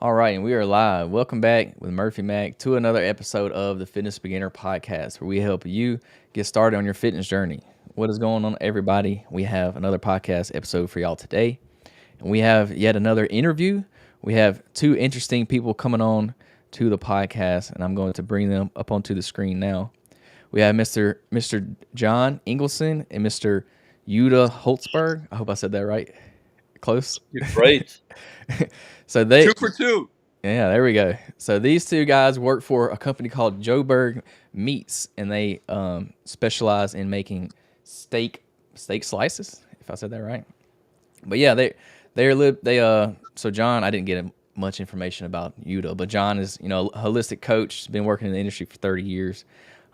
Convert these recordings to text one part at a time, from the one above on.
All right, and we are live. Welcome back with Murphy Mac to another episode of the Fitness Beginner Podcast, where we help you get started on your fitness journey. What is going on, everybody? We have another podcast episode for y'all today, and we have yet another interview. We have two interesting people coming on to the podcast, and I'm going to bring them up onto the screen now. We have Mr. Jon Engelson and Mr. Yuda Holtzberg. I hope I said that right. Close. You're great. So they Two for two. Yeah, there we go. So these two guys work for a company called Joburg Meats, and they specialize in making steak slices. If I said that right, but yeah, so John, I didn't get much information about Yuda, but John is a holistic coach. He's been working in the industry for 30 years.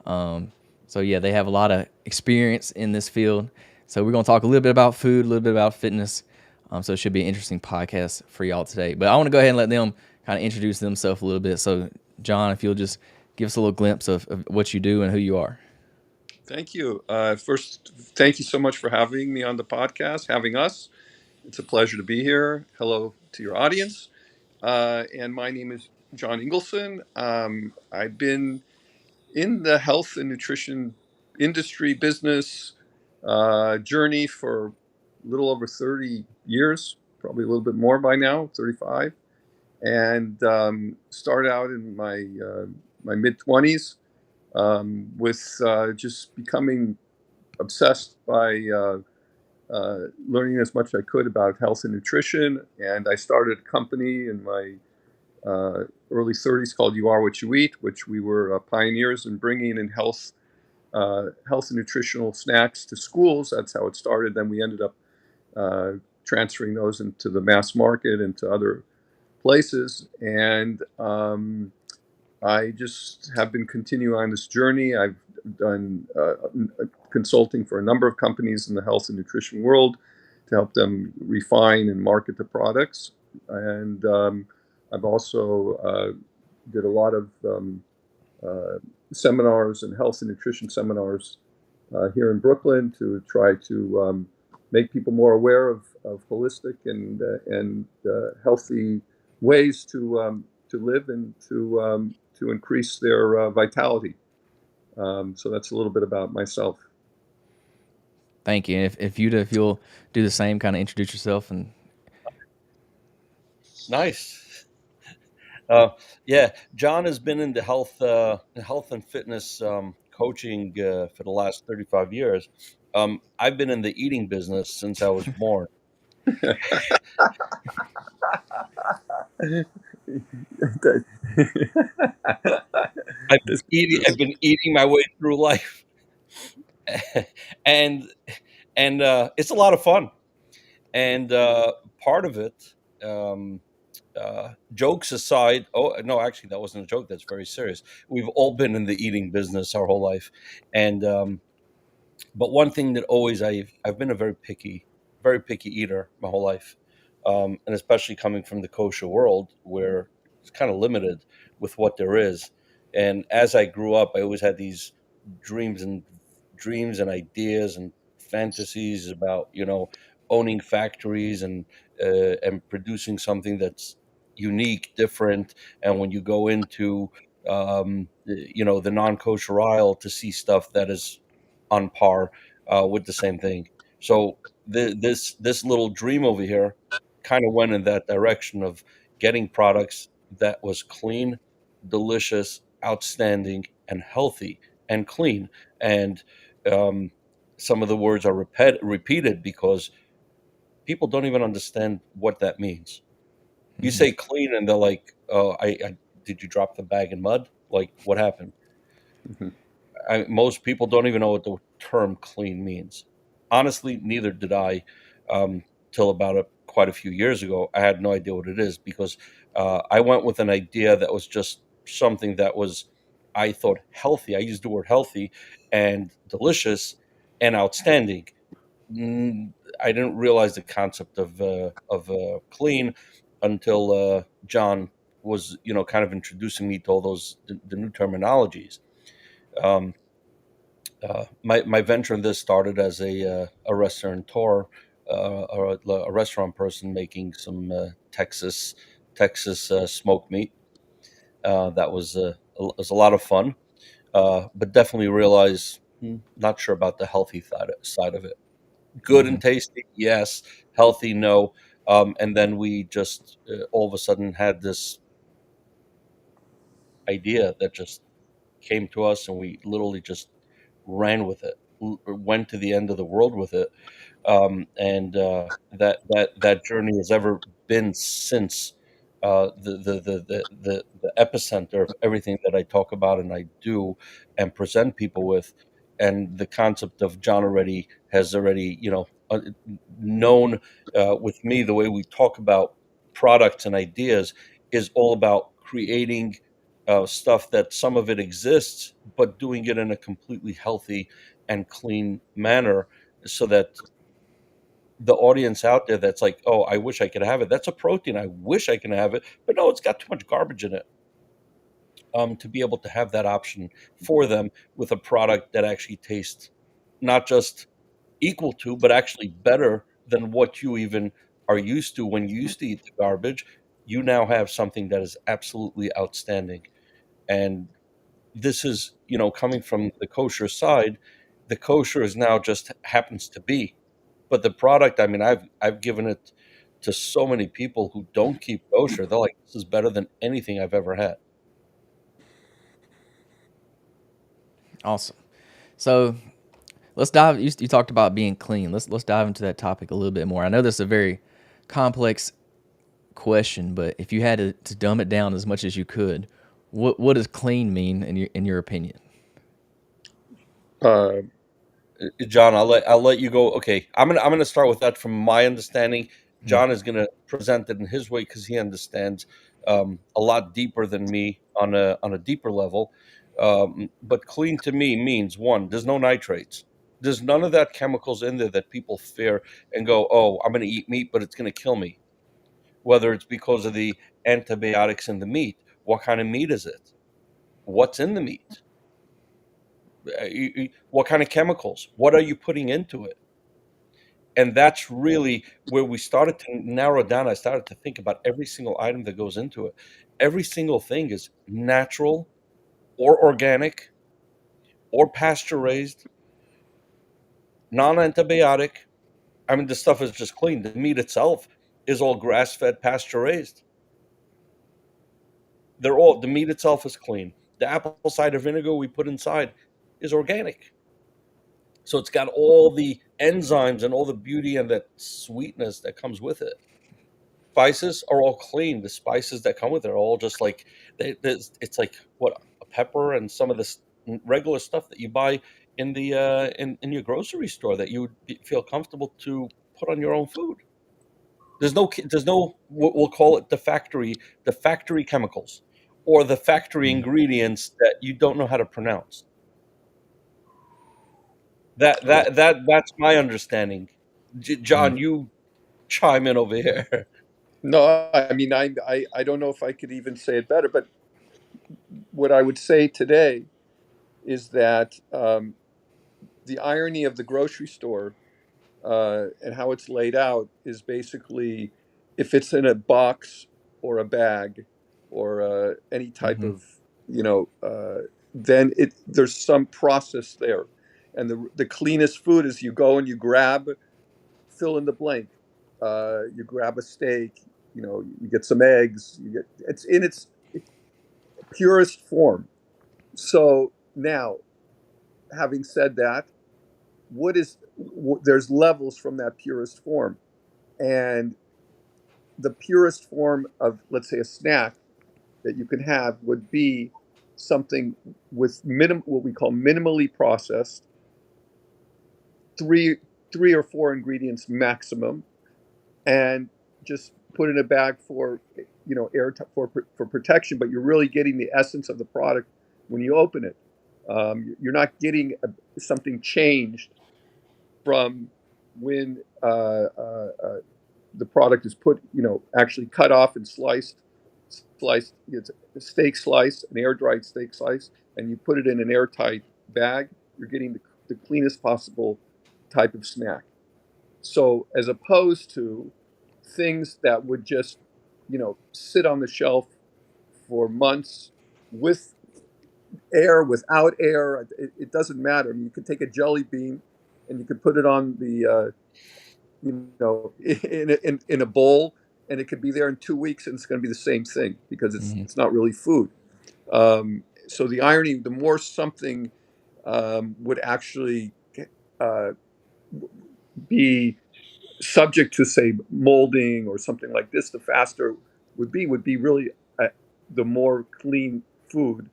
So yeah, they have a lot of experience in this field. So we're gonna talk a little bit about food, a little bit about fitness. So it should be an interesting podcast for y'all today. But I want to go ahead and let them kind of introduce themselves a little bit. So John, if you'll just give us a little glimpse of what you do and who you are. Thank you. First, thank you so much for having me on the podcast, having us. It's a pleasure to be here. Hello to your audience. And my name is Jon Engelson. I've been in the health and nutrition industry business journey for a little over 30 years, probably a little bit more by now, 35. And started out in my mid 20s with just becoming obsessed by learning as much as I could about health and nutrition. And I started a company in my early 30s called You Are What You Eat, which we were pioneers in bringing in health and nutritional snacks to schools. That's how it started. Then we ended up transferring those into the mass market and to other places. And I just have been continuing on this journey. I've done consulting for a number of companies in the health and nutrition world to help them refine and market the products. And I've also did a lot of seminars and health and nutrition seminars here in Brooklyn to try to make people more aware of holistic and healthy ways to live and to increase their vitality. So that's a little bit about myself. Thank you. And if you'll do the same, kind of introduce yourself and. Nice. Yeah, John has been into health and fitness coaching for the last 35 years. I've been in the eating business since I was born. I've been eating my way through life, and it's a lot of fun. And part of it, jokes aside, oh no, actually that wasn't a joke. That's very serious. We've all been in the eating business our whole life, and but one thing that always I've been a very picky eater my whole life, and especially coming from the kosher world where it's kind of limited with what there is. And as I grew up, I always had these dreams and ideas and fantasies about owning factories and producing something that's unique, different. And when you go into the non-kosher aisle to see stuff that is on par with the same thing. So this little dream over here kind of went in that direction of getting products that was clean, delicious, outstanding, and healthy and clean. And um, some of the words are repeated because people don't even understand what that means. You say clean, and they're like, "Oh, I did you drop the bag in mud? Like, what happened?" Mhm. Most people don't even know what the term clean means. Honestly, neither did I till about quite a few years ago. I had no idea what it is because I went with an idea that was just something that was, I thought, healthy. I used the word healthy and delicious and outstanding. I didn't realize the concept of clean until John was, kind of introducing me to all the new terminologies. Um, my venture in this started as a restaurateur, or a restaurant person making some Texas Texas smoked meat. That was a lot of fun, but definitely realize not sure about the healthy side of it. Good Hmm. and tasty, yes. Healthy, no. And then we just all of a sudden had this idea that just came to us, and we literally just ran with it, went to the end of the world with it, and that journey has ever been since the epicenter of everything that I talk about and I do and present people with, and the concept of John already has already known with me the way we talk about products and ideas is all about creating stuff that some of it exists, but doing it in a completely healthy and clean manner so that the audience out there that's like, "Oh, I wish I could have it. That's a protein. I wish I can have it." But no, it's got too much garbage in it. To be able to have that option for them with a product that actually tastes not just equal to, but actually better than what you even are used to when you used to eat the garbage, you now have something that is absolutely outstanding. And this is, coming from the kosher side, the kosher is now just happens to be. But the product, I mean, I've given it to so many people who don't keep kosher. They're like, "This is better than anything I've ever had." Awesome. So let's dive. You talked about being clean. Let's dive into that topic a little bit more. I know this is a very complex question, but if you had to dumb it down as much as you could, what does clean mean in your opinion? Uh, John, I'll let you go. Okay, I'm gonna start with that from my understanding. Mm. John is gonna present it in his way because he understands a lot deeper than me on a deeper level. But clean to me means one, there's no nitrates. There's none of that chemicals in there that people fear and go, "Oh, I'm gonna eat meat, but it's gonna kill me." Whether it's because of the antibiotics in the meat, what kind of meat is it? What's in the meat? What kind of chemicals? What are you putting into it? And that's really where we started to narrow down. I started to think about every single item that goes into it. Every single thing is natural or organic or pasture raised, non antibiotic. I mean, the stuff is just clean. The meat itself is all grass fed, pasture raised. The meat itself is clean. The apple cider vinegar we put inside is organic. So it's got all the enzymes and all the beauty and that sweetness that comes with it. Spices are all clean. The spices that come with it are all just like it's like what a pepper and some of this regular stuff that you buy in the in your grocery store that you would feel comfortable to put on your own food. There's no we'll call it the factory chemicals or the factory Mm. ingredients that you don't know how to pronounce. That oh, that that that's my understanding. Mm. John, you chime in over here. no, I mean, I don't know if I could even say it better, but what I would say today is that the irony of the grocery store and how it's laid out is basically if it's in a box or a bag or any type Hmm. of then there's some process there, and the cleanest food is you go and you grab fill in the blank. You grab a steak, you get some eggs, you get it's in its purest form. So now, having said that, there's levels from that purest form, and the purest form of, let's say, a snack that you can have would be something with what we call minimally processed, three three or four ingredients maximum, and just put in a bag for air for protection. But you're really getting the essence of the product when you open it. You're not getting something changed from when the product is put, actually cut off and sliced. It's a steak slice, an air dried steak slice, and you put it in an airtight bag. You're getting the cleanest possible type of snack. So as opposed to things that would just sit on the shelf for months with air, without air. It doesn't matter. I mean, you could take a jelly bean and you could put it on the in a bowl, and it could be there in 2 weeks, and it's going to be the same thing because it's Hmm. it's not really food. So the irony, the more something would actually uh, be subject to, say, molding or something like this, the faster would be really uh, the more clean food,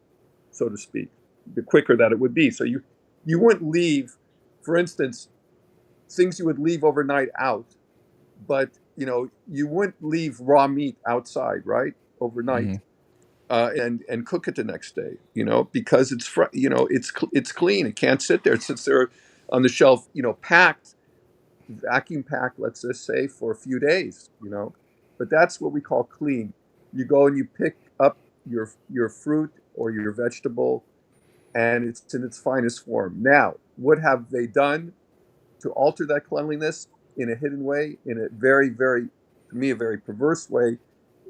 so to speak, the quicker that it would be. So you wouldn't leave, for instance, things you would leave overnight out, but you wouldn't leave raw meat outside, right, Hmm. overnight, and cook it the next day, because it's clean. It can't sit there. It sits there on the shelf, packed, vacuum packed, let's just say, for a few days. But that's what we call clean. You go and you pick up your fruit or your vegetable, and it's in its finest form. Now, what have they done to alter that cleanliness in a hidden way, in a very, very, to me, a very perverse way?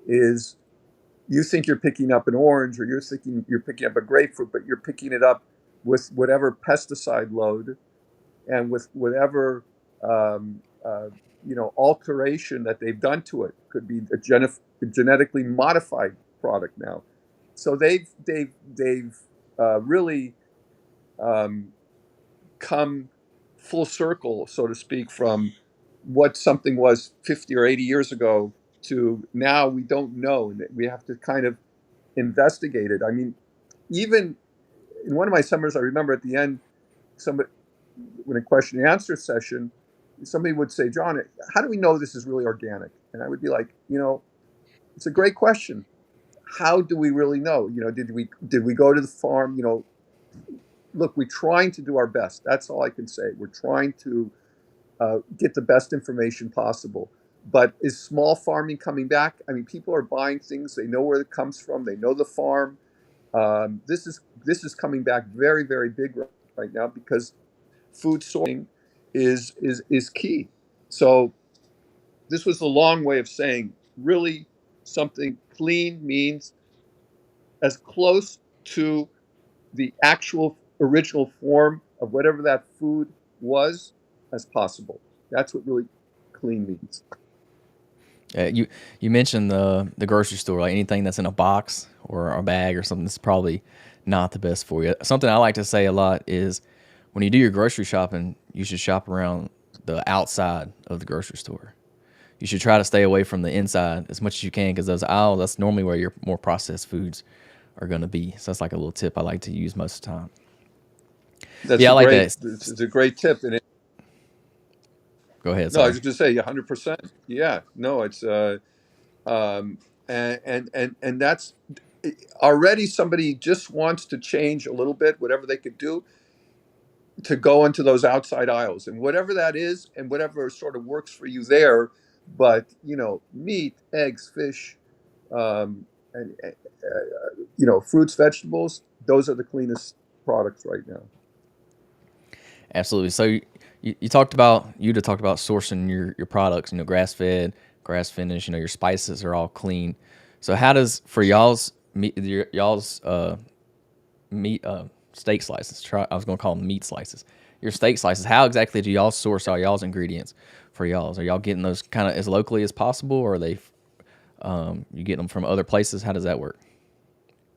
Is you think you're picking up an orange, or you're thinking you're picking up a grapefruit, but you're picking it up with whatever pesticide load and with whatever alteration that they've done to it. Could be a genetically modified product now. So they've really um, come full circle, so to speak, from what something was 50 or 80 years ago to now. We don't know, and we have to kind of investigate it. I mean, even in one of my summers, I remember at the end, somebody, when a question and answer session, somebody would say, "John, how do we know this is really organic?" And I would be like, it's a great question. How do we really know? Did we go to the farm? Look, we're trying to do our best. That's all I can say. We're trying to get the best information possible. But is small farming coming back? I mean, people are buying things. They know where it comes from. They know the farm. This is coming back very, very big right now, because food sourcing is key. So this was a long way of saying, really, something clean means as close to the actual original form of whatever that food was as possible. That's what really clean means. You mentioned the grocery store, like anything that's in a box or a bag or something that's probably not the best for you. Something I like to say a lot is when you do your grocery shopping, you should shop around the outside of the grocery store. You should try to stay away from the inside as much as you can, because those aisles, that's normally where your more processed foods are going to be. So that's like a little tip I like to use most of the time. That's Yeah, a I like great. that. It's a great tip. Go ahead. No, I Sorry. was just going to say 100%. Yeah. No, it's um, and that's already, somebody just wants to change a little bit, whatever they could do to go into those outside aisles, and whatever that is, and whatever sort of works for you there. But meat, eggs, fish, and fruits, vegetables. Those are the cleanest products right now. Absolutely. So you talked about sourcing your products. Grass fed, grass finished. Your spices are all clean. So how does for y'all's meat steak slices? I was going to call them meat slices. Your steak slices. How exactly do y'all source all y'all's ingredients for y'all's? Are y'all getting those kind of as locally as possible, or are they you getting them from other places? How does that work?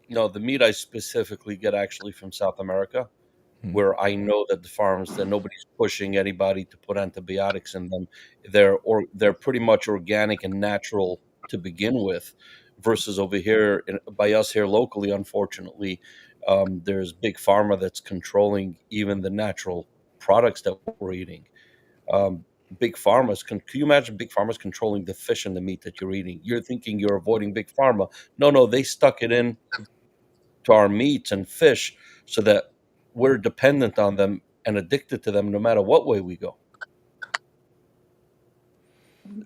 No, the meat I specifically get actually from South America, Hmm. where I know that the farms that nobody's pushing anybody to put antibiotics in them. They're pretty much organic and natural to begin with, versus over here by us here locally. Unfortunately, there's big pharma that's controlling even the natural products that we're eating. Um, big pharma's can you imagine big pharma's controlling the fish and the meat that you're eating? You're thinking you're avoiding big pharma. No, they stuck it in to our meats and fish so that we're dependent on them and addicted to them no matter what way we go.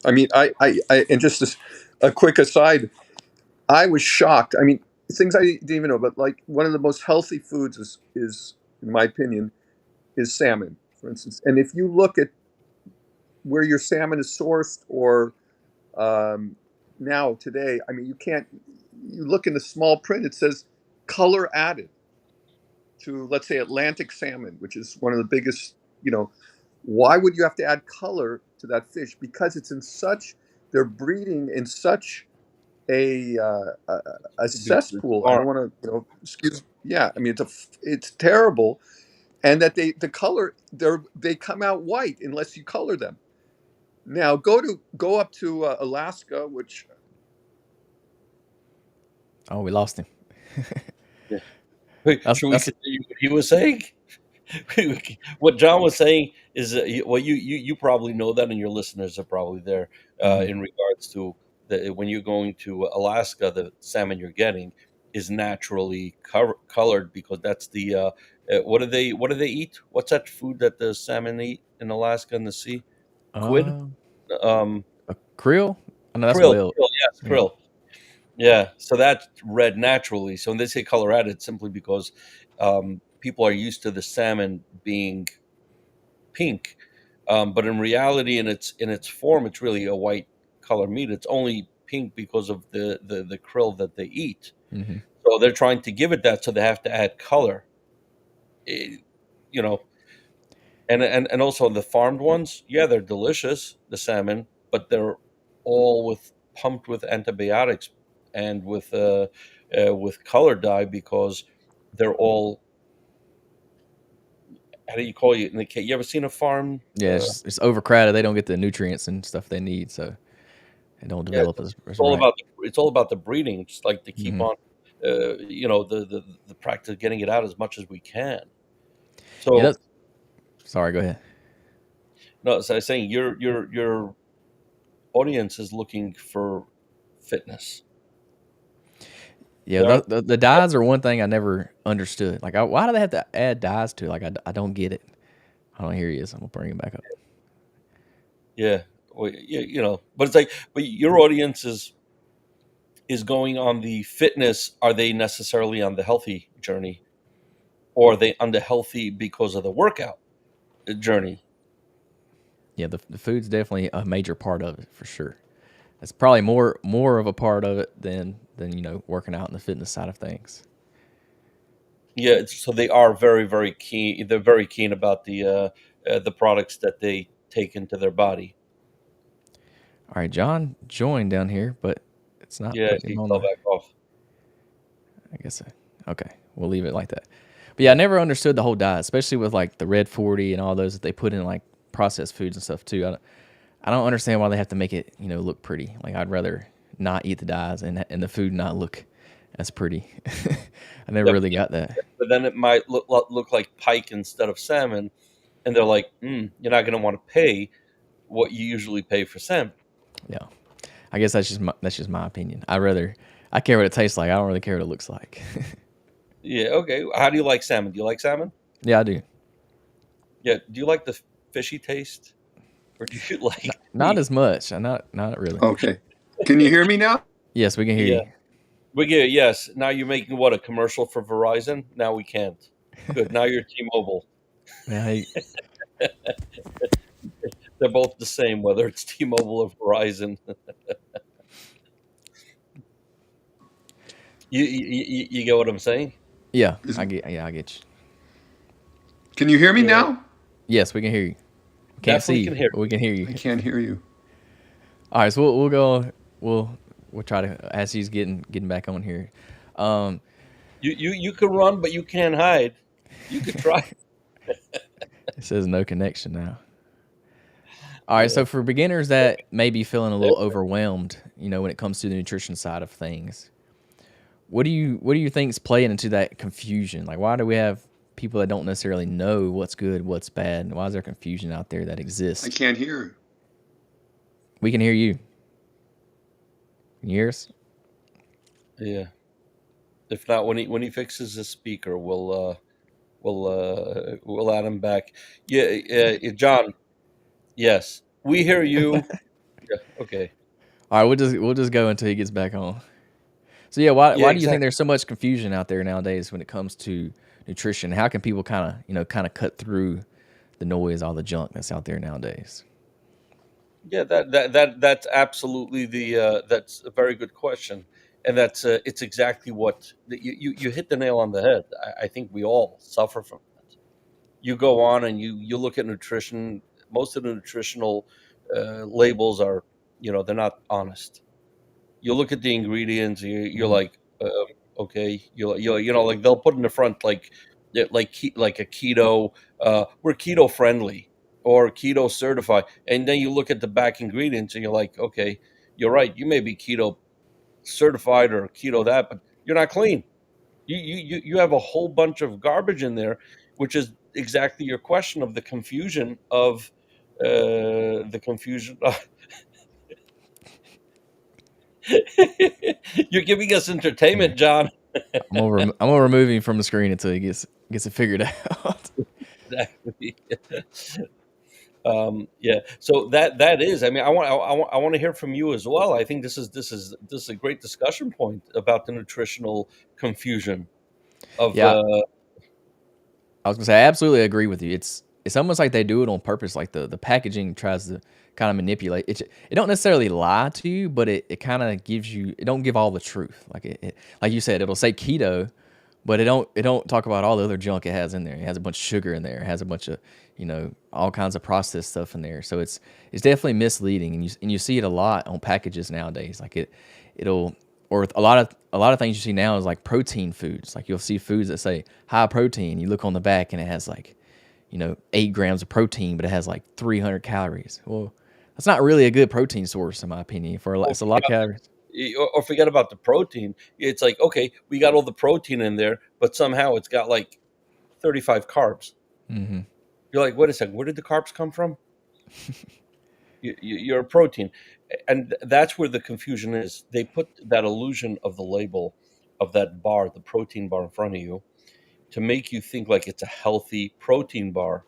I mean, and just a quick aside, I was shocked. I mean, things I didn't even know, but like one of the most healthy foods is, in my opinion, is salmon, for instance. And if you look at where your salmon is sourced, or um, now today, I mean, you can't. You look in the small print; it says color added to, let's say, Atlantic salmon, which is one of the biggest. You know, why would you have to add color to that fish? Because it's in such, they're breeding in such a The cesspool. I farm. don't want to, excuse. Yeah, I mean, it's terrible, and that the color, they come out white unless you color them. Now go up to Alaska, which Oh, we lost him. Yeah. Wait, That's should we that's continue what he was saying? What John was saying is, well, you probably know that, and your listeners are probably there, mhm. in regards to when you're going to Alaska, the salmon you're getting is naturally colored because that's what do they eat? What's that food that the salmon eat in Alaska in the sea? Quid? uh, Um, a krill. I know that's krill. whale. Yes, Yeah. krill. Yeah, so that's red naturally. So when they say color added, it's simply because people are used to the salmon being pink, but in reality, in its form, it's really a white color meat. It's only pink because of the krill that they eat. Hmm. So they're trying to give it that, so they have to add color. Eh, you know, and also the farmed ones, yeah, they're delicious, the salmon, but they're all pumped with antibiotics and with color dye because they're all, how do you call it in the case? You ever seen a farm? Yeah, it's overcrowded. They don't get the nutrients and stuff they need, so they don't Yeah, develop as it's all right. about the breeding, just like to keep Hmm. on, the practice of getting it out as much as we can. Yeah, So that's sorry. Go ahead. no, so I was saying your audience is looking for fitness. Yeah, They aren't. the dyes are one thing I never understood. Like, why do they have to add dyes to it? Like, I don't get it. I don't hear he is. I'm gonna bring him back up. Yeah, well, yeah, but it's like, but your audience is going on the fitness. Are they necessarily on the healthy journey, or are they on the healthy because of the workout journey? Yeah, the food's definitely a major part of it for sure. It's probably more of a part of it than working out in the fitness side of things. Yeah, so they are very, very keen. They're very keen about the products that they take into their body. All right, John joined down here, but it's not Yeah, putting him he on fell the. back off. I guess. Okay, we'll leave it like that. But yeah, I never understood the whole diet, especially with like the Red 40 and all those that they put in like processed foods and stuff too. I don't understand why they have to make it look pretty. Like I'd rather not eat the dyes and the food not look as pretty. I never Yeah, really got that. but then it might look like pike instead of salmon, and they're like, you're not going to want to pay what you usually pay for salmon. Yeah, I guess that's just my opinion. I care what it tastes like. I don't really care what it looks like. Yeah, okay. How do you like salmon? Do you like salmon? Yeah, I do. Yeah. Do you like the fishy taste, or do you like Not the? as much. Not really. okay. Can you hear me now? Yes, we can hear Yeah, you. we get, yes. Now you're making what, a commercial for Verizon? Now we can't. Good. Now you're T-Mobile. Yeah, hey, They're both the same, whether it's T-Mobile or Verizon. You get what I'm saying? yeah, Is, I get you. can you hear me Yeah, now? Yes, we can hear you. Can't see definitely you, can hear but we can hear I you. can't hear you. All right, so we'll go. We'll try to as he's getting back on here. Um, you. You could run, but you can't hide. You could try. it says no connection now. All right, Yeah. so for beginners that may be feeling a little overwhelmed, when it comes to the nutrition side of things, what do you think's playing into that confusion? Like, why do we have people that don't necessarily know what's good, what's bad, and why is there confusion out there that I exists? can't hear. We can hear you. Can you hear us? Yeah. If not, when he fixes his speaker, we'll add him back. Yeah, John. Yes, we hear you. Yeah. Okay. All right, we'll just go until he gets back on. So yeah, why Yeah. why do you think Exactly. there's so much confusion out there nowadays when it comes to nutrition? How can people kind of cut through the noise, all the junk that's out there nowadays? Yeah, that's absolutely that's a very good question, and that's it's exactly what you hit the nail on the head. I think we all suffer from that. You go on and you look at nutrition. Most of the nutritional labels are, they're not honest. You look at the ingredients, you're Mhm. like, okay, like they'll put in the front like, like a keto, we're keto friendly or keto certified, and then you look at the back ingredients and you're like, okay, you're right, you may be keto certified or keto that, but you're not clean. You have a whole bunch of garbage in there, which is exactly your question of the confusion of the confusion. You're giving us Yeah. entertainment, John. I'm gonna remove him from the screen until he gets it figured out. Exactly. Yeah. So that is. I mean, I want to hear from you as well. I think this is a great discussion point about the nutritional confusion of. Yeah, I was gonna say I absolutely agree with you. It's almost like they do it on purpose. Like the packaging tries to kind of manipulate it. It don't necessarily lie to you, but it kind of gives you. It don't give all the truth. Like like you said, it'll say keto, but it don't talk about all the other junk it has in there. It has a bunch of sugar in there. It has a bunch of all kinds of processed stuff in there. So it's definitely misleading, and you see it a lot on packages nowadays. Like it'll or a lot of things you see now is like protein foods. Like you'll see foods that say high protein. You look on the back and it has like 8 grams of protein, but it has like 300 calories. Well, that's not really a good protein source in my opinion. or It's a lot of calories. forget about the protein. It's like, okay, we got all the protein in there, but somehow it's got like 35 carbs. Hmm. You're like, wait a second, where did the carbs come from? You're a protein, and that's where the confusion is. They put that illusion of the label of that bar, the protein bar in front of you, to make you think like it's a healthy protein bar.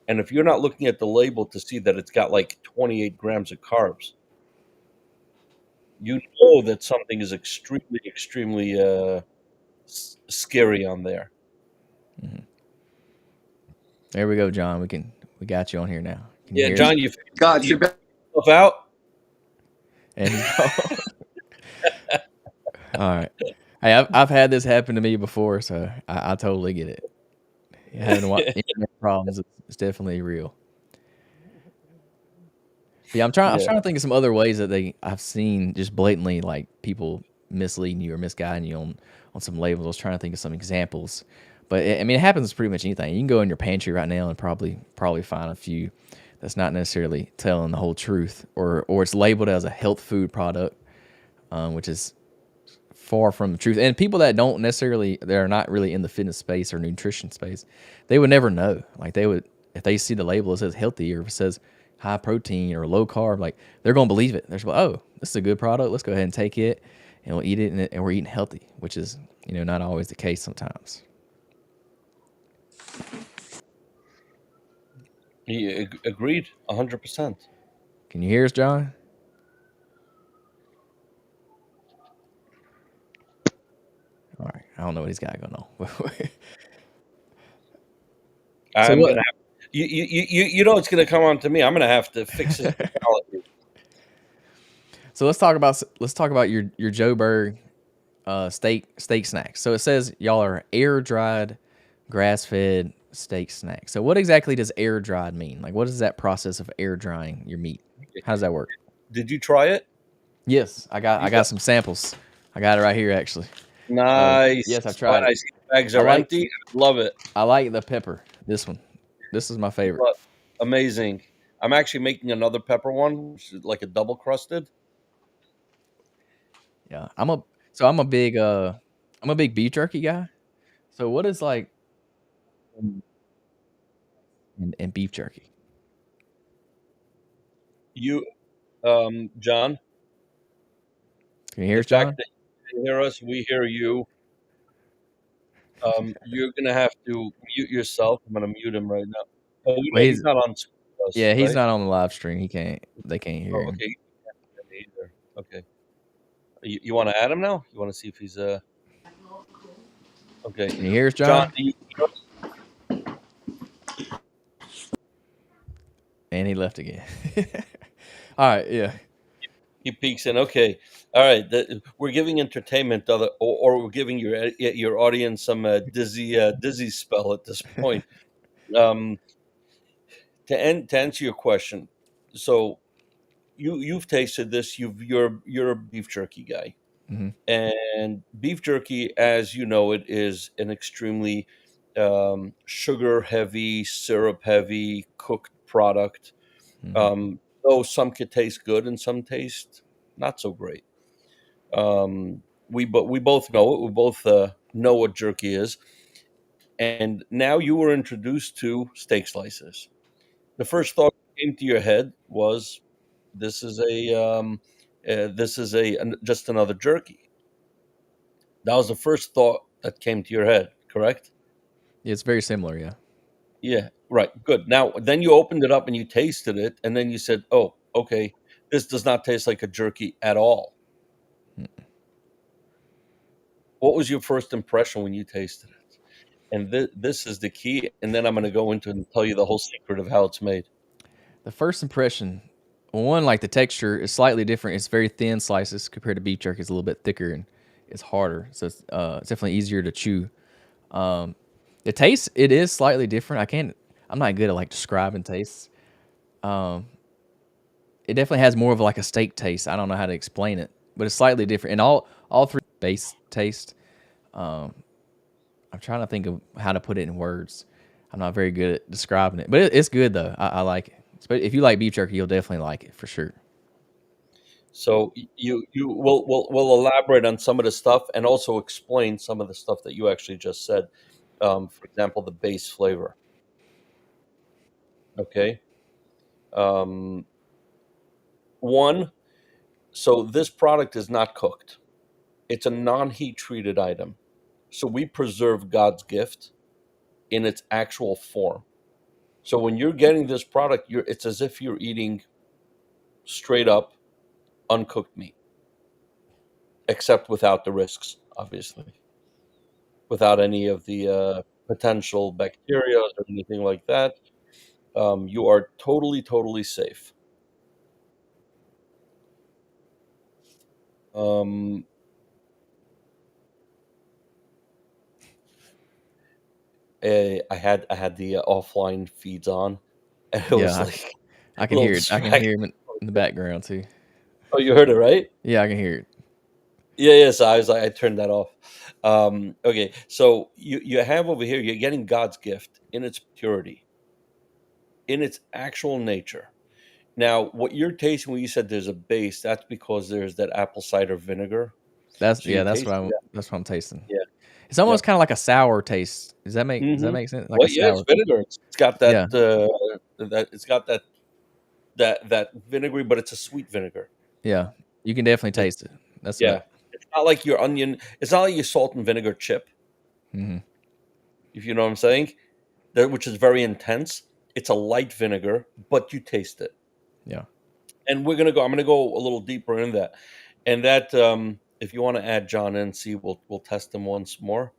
And if you're not looking at the label to see that it's got like 28 grams of carbs, you know that something is extremely, extremely scary on there. Hmm. There we go, John. We got you on here now. Can you Yeah, hear us? John, God, you you figured yourself out. And he's gone. All right. Hey, I've had this happen to me before, so I totally get it. Having internet problems is definitely real. But yeah, I was Yeah, trying to think of some other ways that I've seen just blatantly like people misleading you or misguiding you on some labels. I was trying to think of some examples, but I mean it happens with pretty much anything. You can go in your pantry right now and probably find a few that's not necessarily telling the whole truth, or it's labeled as a health food product, which is far from the truth. And people that don't necessarily, they're not really in the fitness space or nutrition space, they would never know. Like they would, if they see the label that says healthy or if it says high protein or low carb, like they're going to believe it. They're just like, oh, this is a good product. Let's go ahead and take it and we'll eat it and we're eating healthy, which is, not always the case sometimes. agreed, 100%. Can you hear us, John? All right. I don't know what he's got going on. So I'm what? gonna have you know it's gonna come on to me. I'm gonna have to fix his mentality. So let's talk about your Joburg steak snacks. So it says y'all are air dried, grass fed steak snacks. So what exactly does air dried mean? Like what is that process of air drying your meat? How does that work? Did you try it? Yes, I got I You got got some samples. I got it right here actually. So yes, I've nice. Oh, tried and I it. see the bags I are like empty. Love it. I like the pepper. This one. This is my favorite. Amazing. I'm actually making another pepper one, which is like a double crusted. Yeah. I'm a big beef jerky guy. So what is like in beef jerky? You, John, Can you hear the us, fact John? that you hear us, we hear you. You're gonna have to mute yourself. I'm gonna mute him right now. Oh, we Well, know he's not on screen with us, he's right? not on the live stream. They can't hear Oh, him. okay. He can't hear me either. Okay. You want to add him now? You want to see if he's okay? Can you hear us, John, John? And he left again. All right, yeah. He peeks in. Okay, all right. We're giving entertainment, or we're giving your audience some dizzy spell at this point. Um, to answer your question, so you've tasted this. You're a beef jerky guy, Hmm. and beef jerky, as you know, it is an extremely sugar heavy, syrup heavy cooked product. Hmm. Though some could taste good and some taste not so great. Um, we both know it. We both know what jerky is, and now you were introduced to steak slices. The first thought that came to your head was, "This is just another jerky." That was the first thought that came to your head, correct? Yeah, it's very similar. Yeah. Yeah, right. Good. Now, then you opened it up and you tasted it, and then you said, "Oh, okay, this does not taste like a jerky at all." What was your first impression when you tasted it? And this is the key, and then I'm gonna go into and tell you the whole secret of how it's made. The first impression, one, like the texture is slightly different. It's very thin slices compared to beef jerky. It's a little bit thicker and it's harder, so it's definitely easier to chew. Um, the taste, it is slightly different. I'm not good at like describing tastes. Um, it definitely has more of like a steak taste. I don't know how to explain it, but it's slightly different. And all three base taste. Um, I'm trying to think of how to put it in words. I'm not very good at describing it, but it's good though. I like it. But if you like beef jerky, you'll definitely like it for sure. So you will elaborate on some of the stuff and also explain some of the stuff that you actually just said. For example, the base flavor. Okay. Um, one. So this product is not cooked. It's a non-heat treated item. So we preserve God's gift in its actual form. So when you're getting this product, it's as if you're eating straight up uncooked meat, except without the risks, obviously, without any of the potential bacteria or anything like that. You are totally safe. Um, I had the offline feeds on, and it was Yeah, like I a can little hear it. I can hear distracting. him in the background too. Oh, you heard it, right? Yeah, I can hear it. Yeah. So I was like, I turned that off. Okay, so you have over here, you're getting God's gift in its purity, in its actual nature. Now, what you're tasting when you said there's a base, that's because there's that apple cider vinegar. That's So yeah. you're tasting that. That's what I'm tasting. Yeah. It's almost Yep. kind of like a sour taste. Does that Hmm. make sense? Like a Well, yeah, it's sour. vinegar. It's got Yeah, that vinegary, but it's a sweet vinegar. yeah. You can definitely It, taste it. That's yeah. what. It's not like your onion. It's not like your salt and vinegar chip, Hmm. if you know what I'm saying. Which is very intense. It's a light vinegar, but you taste it. Yeah. And I'm gonna go a little deeper in that. And that, if you want to add John in, see, we'll test him once more.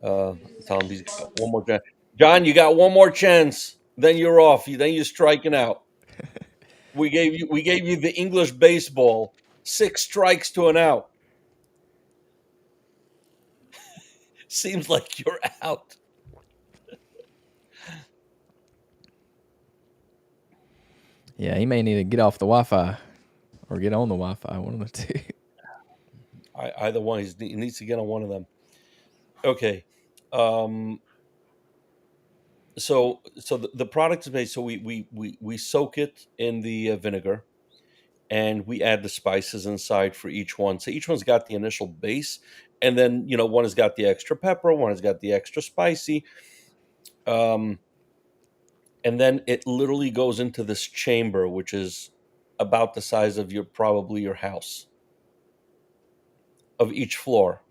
Tell him he's got one more chance. John, you got one more chance. Then you're off. Then you're striking out. We gave you the English baseball. 6 strikes to an out. Seems like you're out. Yeah, he may need to get off the Wi-Fi or get on the Wi-Fi. One of the two. Either one. He needs to get on one of them. Okay. Um, so the product is made. So we soak it in the vinegar, and we add the spices inside for each one. So each one's got the initial base, and then one has got the extra pepper, one has got the extra spicy, um, and then it literally goes into this chamber, which is about the size of probably your house, of each floor.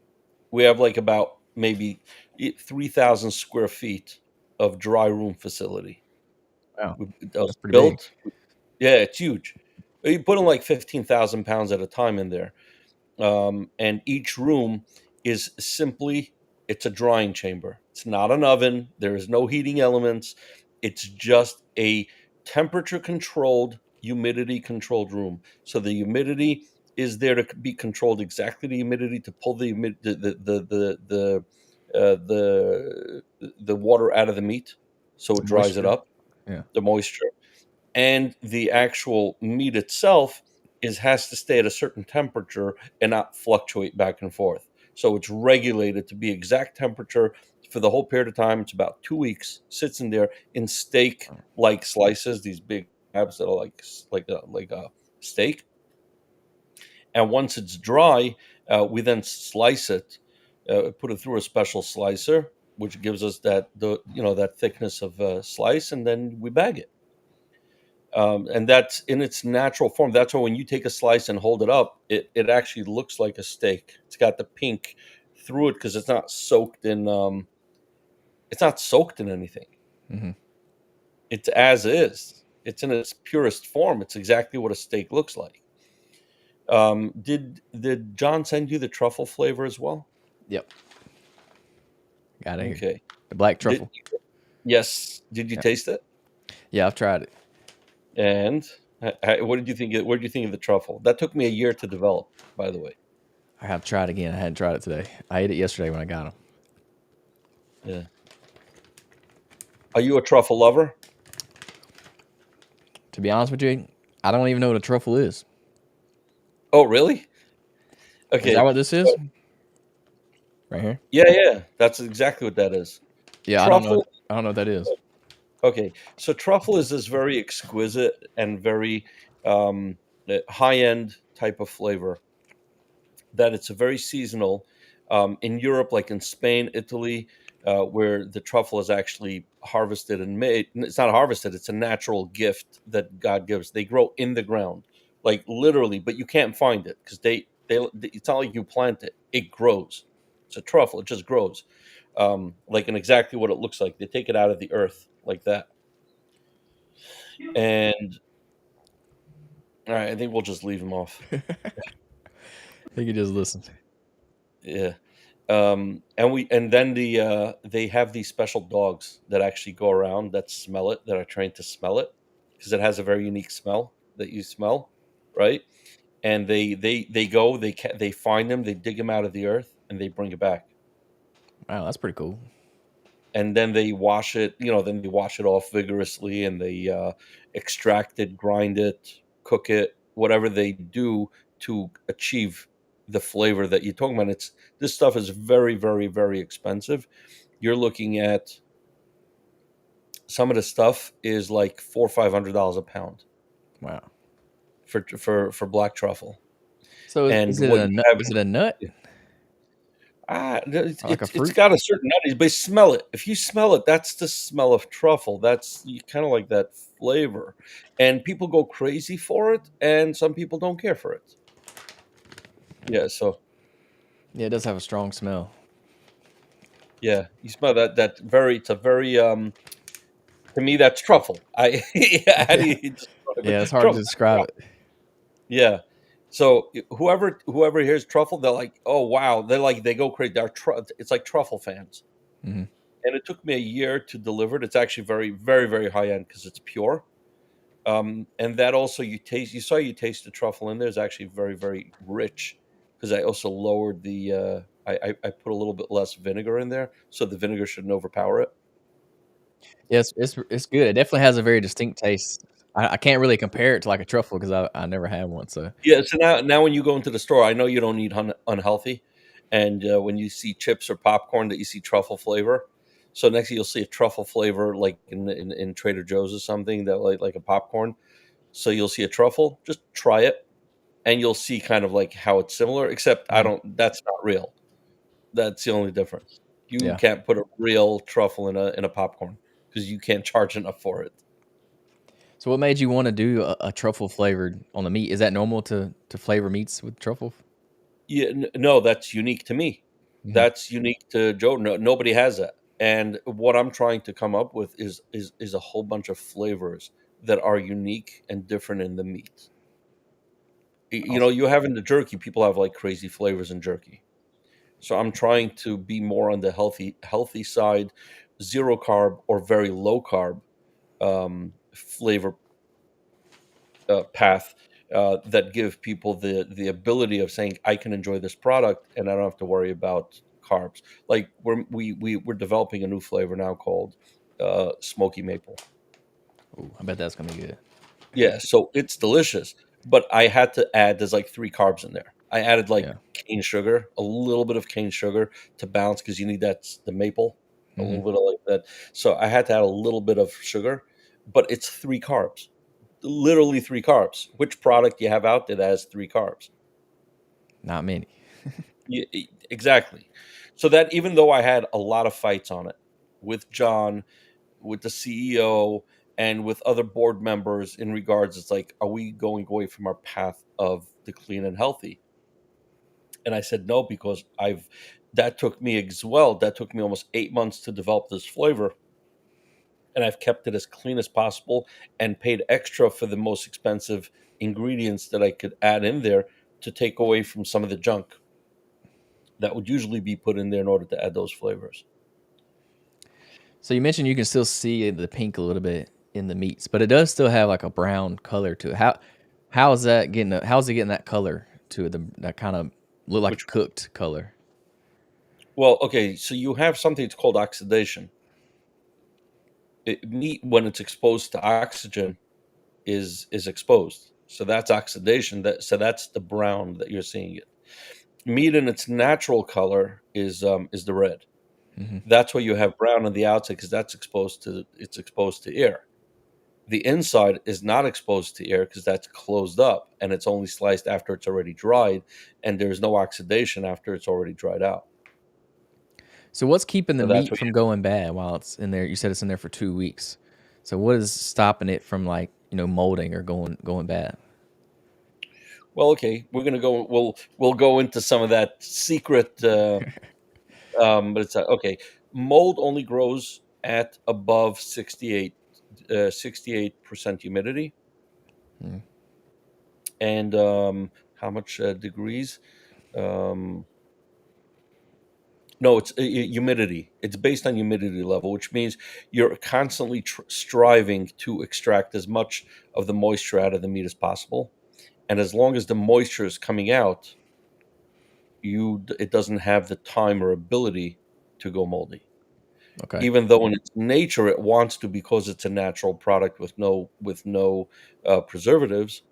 We have like about maybe 3,000 square feet of dry room facility. Wow, That was that's pretty big. built. Yeah, it's huge. You put in like 15,000 pounds at a time in there. And each room is simply, it's a drying chamber. It's not an oven. There is no heating elements. It's just a temperature controlled humidity controlled room. So the humidity is there to be controlled, exactly the humidity to pull the water out of the meat, so it dries it Moisture. up, Yeah. the moisture. And the actual meat itself has to stay at a certain temperature and not fluctuate back and forth. So it's regulated to be exact temperature for the whole period of time. It's about 2 weeks. Sits in there in steak like slices, these big slabs that are like a steak. And once it's dry, we then slice it, put it through a special slicer, which gives us that thickness of slice, and then we bag it. And that's in its natural form. That's why when you take a slice and hold it up, it actually looks like a steak. It's got the pink through it because it's not soaked in. It's not soaked in anything. Hmm. It's as is. It's in its purest form. It's exactly what a steak looks like. Did John send you the truffle flavor as well? Yep. Got it here. Okay. The black Did truffle. yes? Did you Yeah. taste it? Yeah, I've tried it. And what did you think? What did you think of the truffle? That took me a year to develop, by the way. I have tried again. I hadn't tried it today. I ate it yesterday when I got them. Yeah. Are you a truffle lover? To be honest with you, I don't even know what a truffle is. Oh, really? Is that Okay. what this is? So, Right here? yeah. That's exactly what that is. Yeah, I don't know. Truffle. I don't know what that is. Okay. So truffle is this very exquisite and very high-end type of flavor that it's a very seasonal. In Europe, like in Spain, Italy, where the truffle is actually harvested and made. It's not harvested; it's a natural gift that God gives. They grow in the ground, like literally, but you can't find it because they. It's not like you plant it; it grows. It's a truffle; it just grows, like in exactly what it looks like. They take it out of the earth like that, and all right, I think we'll just leave him off. You can just listen. Yeah. And then they have these special dogs that actually go around that smell it, that are trained to smell it because it has a very unique smell that you smell, right? And they go, they find them, they dig them out of the earth, and they bring it back, Wow, that's pretty cool. and then they wash it. Then they wash it off vigorously, and they extract it, grind it, cook it, whatever they do to achieve the flavor that you're talking about. This stuff is very, very, very expensive. You're looking at some of the stuff is like $400 or $500 a pound Wow. for black truffle, So is and it what a you nut? have. Is it a nut or like a It's fruit? got a certain nutty, but smell it. If you smell it, that's the smell of truffle. That's you kind of like that flavor, and people go crazy for it, and some people don't care for it. Yeah, so Yeah, it does have a strong smell. yeah, you smell that very. It's a very to me that's truffle. I how do Yeah. you describe it? Yeah, it's hard to Truffle. describe it. Yeah. So whoever hears truffle, they're like, oh wow, they go crazy. It's like truffle fans. Hmm. And it took me a year to deliver it. It's actually very, very, very high end because it's pure. And that also you taste the truffle in there is actually very, very rich because I also lowered I put a little bit less vinegar in there, so the vinegar shouldn't overpower it. Yes, it's good. It definitely has a very distinct taste. I can't really compare it to like a truffle because I never had one. So Yeah, so now when you go into the store, I know you don't eat unhealthy, and when you see chips or popcorn that you see truffle flavor, so next you'll see a truffle flavor like in Trader Joe's or something that like a popcorn. So you'll see a truffle, just try it, and you'll see kind of like how it's similar. Except I mhm, don't. That's not real. That's the only difference. You yeah. can't put a real truffle in a popcorn because you can't charge enough for it. So what made you want to do a truffle flavored on the meat? Is that normal to flavor meats with truffle? Yeah, no, that's unique to me. Hmm. That's unique to Joe. No, nobody has that. And what I'm trying to come up with is a whole bunch of flavors that are unique and different in the meat. Awesome. You have in the jerky, people have like crazy flavors in jerky. So I'm trying to be more on the healthy side, zero carb or very low carb flavor path that give people the ability of saying, I can enjoy this product and I don't have to worry about carbs. Like we're developing a new flavor now called smoky maple. Ooh, I bet that's gonna be good. Yeah, so it's delicious, but I had to add, there's like 3 carbs in there. I added like Yeah. cane sugar, a little bit of cane sugar to balance because you need the maple, a Hmm. little bit of like that. So I had to add a little bit of sugar, but it's 3 carbs, literally 3 carbs. Which product do you have out there that has 3 carbs? Not many. Exactly. So that even though I had a lot of fights on it with John, with the CEO, and with other board members in regards, it's like, are we going away from our path of the clean and healthy? And I said no, because that took me as well. That took me almost 8 months to develop this flavor, and I've kept it as clean as possible and paid extra for the most expensive ingredients that I could add in there to take away from some of the junk that would usually be put in there in order to add those flavors. So you mentioned you can still see the pink a little bit in the meats, but it does still have like a brown color to it. How is that getting? How's it getting that color to it? That kind of look like a Which, cooked color. well, okay, so you have something that's called oxidation. Meat, when it's exposed to oxygen, is exposed. So that's oxidation. That's the brown that you're seeing it. Meat in its natural color is the red. Hmm. That's why you have brown on the outside, because it's exposed to air. The inside is not exposed to air because that's closed up and it's only sliced after it's already dried, and there's no oxidation after it's already dried out. So what's keeping the So that's meat what from going bad while it's in there? You said it's in there for 2 weeks. So what is stopping it from like molding or going bad? Well, okay, we're gonna go. We'll go into some of that secret. But it's okay. Mold only grows at above 68% humidity, Mm. and how much degrees? Um, no, it's humidity. It's based on humidity level, which means you're constantly striving to extract as much of the moisture out of the meat as possible. And as long as the moisture is coming out, it doesn't have the time or ability to go moldy. Okay. Even though in its nature it wants to, because it's a natural product with no preservatives,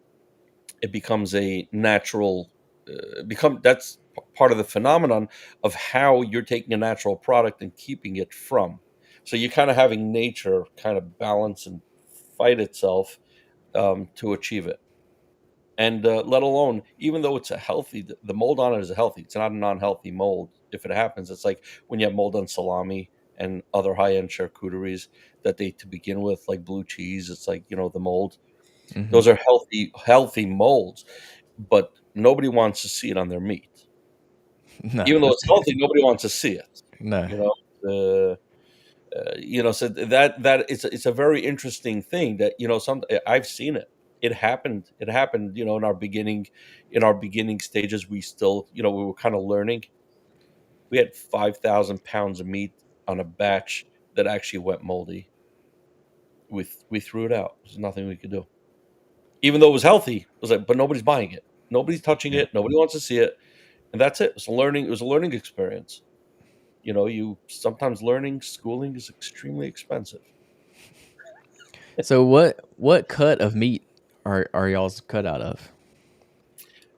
it becomes a natural become that's part of the phenomenon of how you're taking a natural product and keeping it from. So you're kind of having nature kind of balance and fight itself to achieve it. And let alone, even though it's a healthy, the mold on it is a healthy. It's not a non-healthy mold. If it happens, it's like when you have mold on salami and other high-end charcuteries that they to begin with, like blue cheese. It's like, the mold. Hmm. Those are healthy molds, but nobody wants to see it on their meat. No. Even though it's healthy, nobody wants to see it. No. You know, so that it's a very interesting thing that some I've seen it. It happened in our beginning stages. We still we were kind of learning. We had 5,000 pounds of meat on a batch that actually went moldy. We threw it out. There's nothing we could do, even though it was healthy. It was like, but nobody's buying it, nobody's touching Yeah. it, nobody wants to see it. And that's it. It was a learning experience. You sometimes learning, schooling is extremely expensive. So what cut of meat are y'all's cut out of?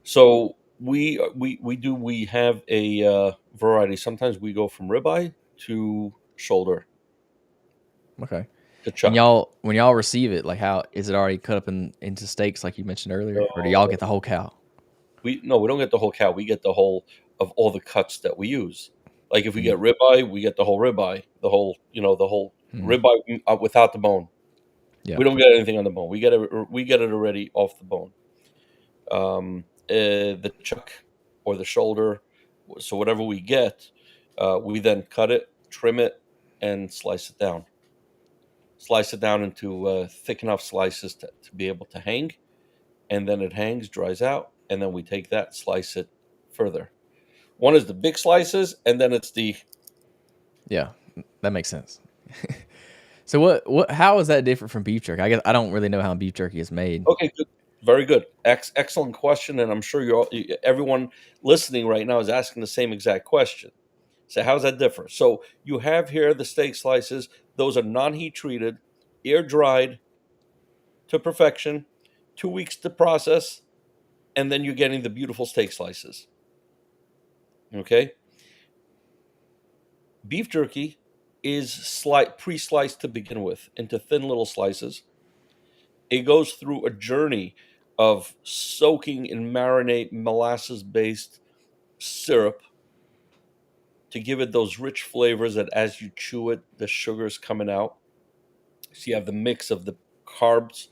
So we have a variety. Sometimes we go from ribeye to shoulder Okay. to And chuck. when y'all receive it, like how is it already cut up into steaks like you mentioned earlier, or do y'all So get the whole cow? we no, we don't get the whole cow. We get the whole of all the cuts that we use. Like if we Mm. get ribeye, we get the whole ribeye, the whole Mm. ribeye without the bone. Yeah. We don't get anything on the bone. We get it already off the bone. The chuck or the shoulder. So whatever we get, we then cut it, trim it, and slice it down. Slice it down into thick enough slices to be able to hang, and then it hangs, dries out, and then we take that, slice it further. One is the big slices, and then it's the Yeah. That makes sense. So how is that different from beef jerky? I guess I don't really know how beef jerky is made. okay. Good. Very good. Excellent question, and I'm sure everyone listening right now is asking the same exact question. So how does that differ? So you have here the steak slices. Those are non-heat treated, air dried to perfection, 2 weeks to process, and then you're getting the beautiful steak slices. Okay. Beef jerky is pre-sliced to begin with into thin little slices. It goes through a journey of soaking in marinade molasses based syrup to give it those rich flavors that as you chew it, the sugar's coming out. So you have the mix of the carbs,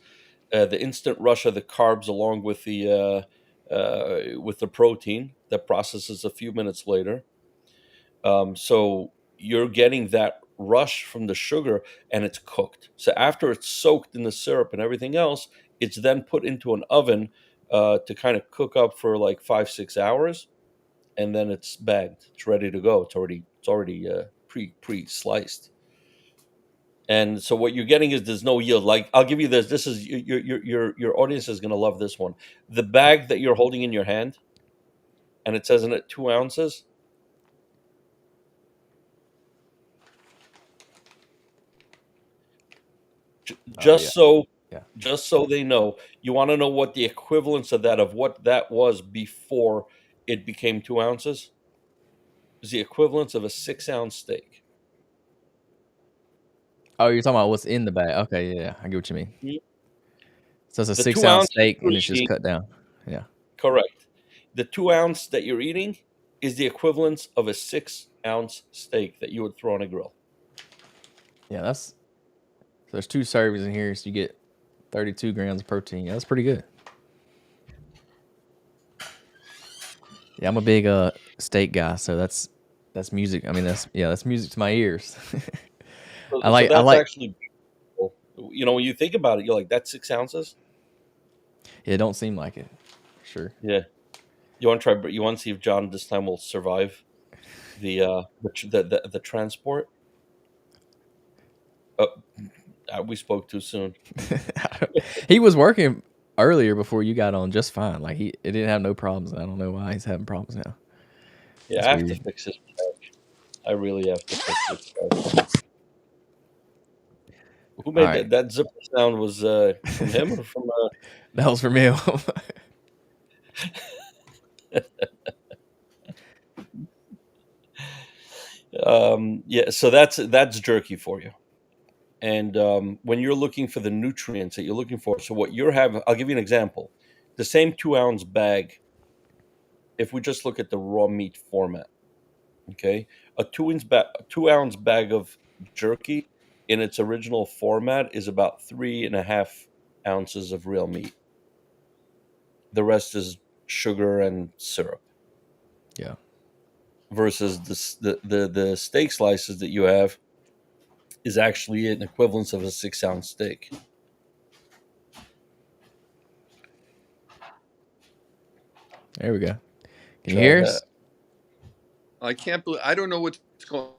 the instant rush of the carbs, along with the protein that processes a few minutes later. So you're getting that rush from the sugar, and it's cooked. So after it's soaked in the syrup and everything else, it's then put into an oven to kind of cook up for like 5-6 hours, and then it's bagged. It's ready to go. It's already pre sliced. And so what you're getting is there's no yield. Like I'll give you this. This is your audience is going to love this one. The bag that you're holding in your hand, and it says in it 2 ounces. Oh yeah, Just so, yeah. just so they know, you want to know what the equivalence of that of what that was before it became 2 ounces. Is the equivalence of a 6 ounce steak. Oh, you're talking about what's in the bag. Okay, yeah, I get what you mean. Mhm. So it's a The six two ounce ounce steak, you're and it's just eating, cut down. Yeah, correct. The 2 ounce that you're eating is the equivalence of a 6 ounce steak that you would throw on a grill. yeah. So there's two servings in here, so you get 32 grams of protein. Yeah, that's pretty good. Yeah, I'm a big steak guy, so that's music. I mean, that's music to my ears. I So like I that's like. actually beautiful. When you think about it, you're like, that's 6 ounces. Yeah, it don't seem like it. Sure. Yeah. You want to try? You want to see if John this time will survive the transport? Uh, we spoke too soon. He was working earlier before you got on just fine. Like it didn't have no problems. I don't know why he's having problems now. Yeah, That's I have to weird. fix this couch. I really have to fix this couch. Who All made right, that zipper sound? Was from him or from? that was for me. Yeah, so that's jerky for you. And when you're looking for the nutrients that you're looking for, so what you're having, I'll give you an example. The same 2 ounce bag. If we just look at the raw meat format, okay, a 2 ounce bag of jerky in its original format is about 3.5 ounces of real meat. The rest is sugar and syrup. Yeah, Versus the steak slices that you have is actually an equivalence of a 6 ounce steak. there we go. Can you Try hear that. us? I can't believe I don't know what's going.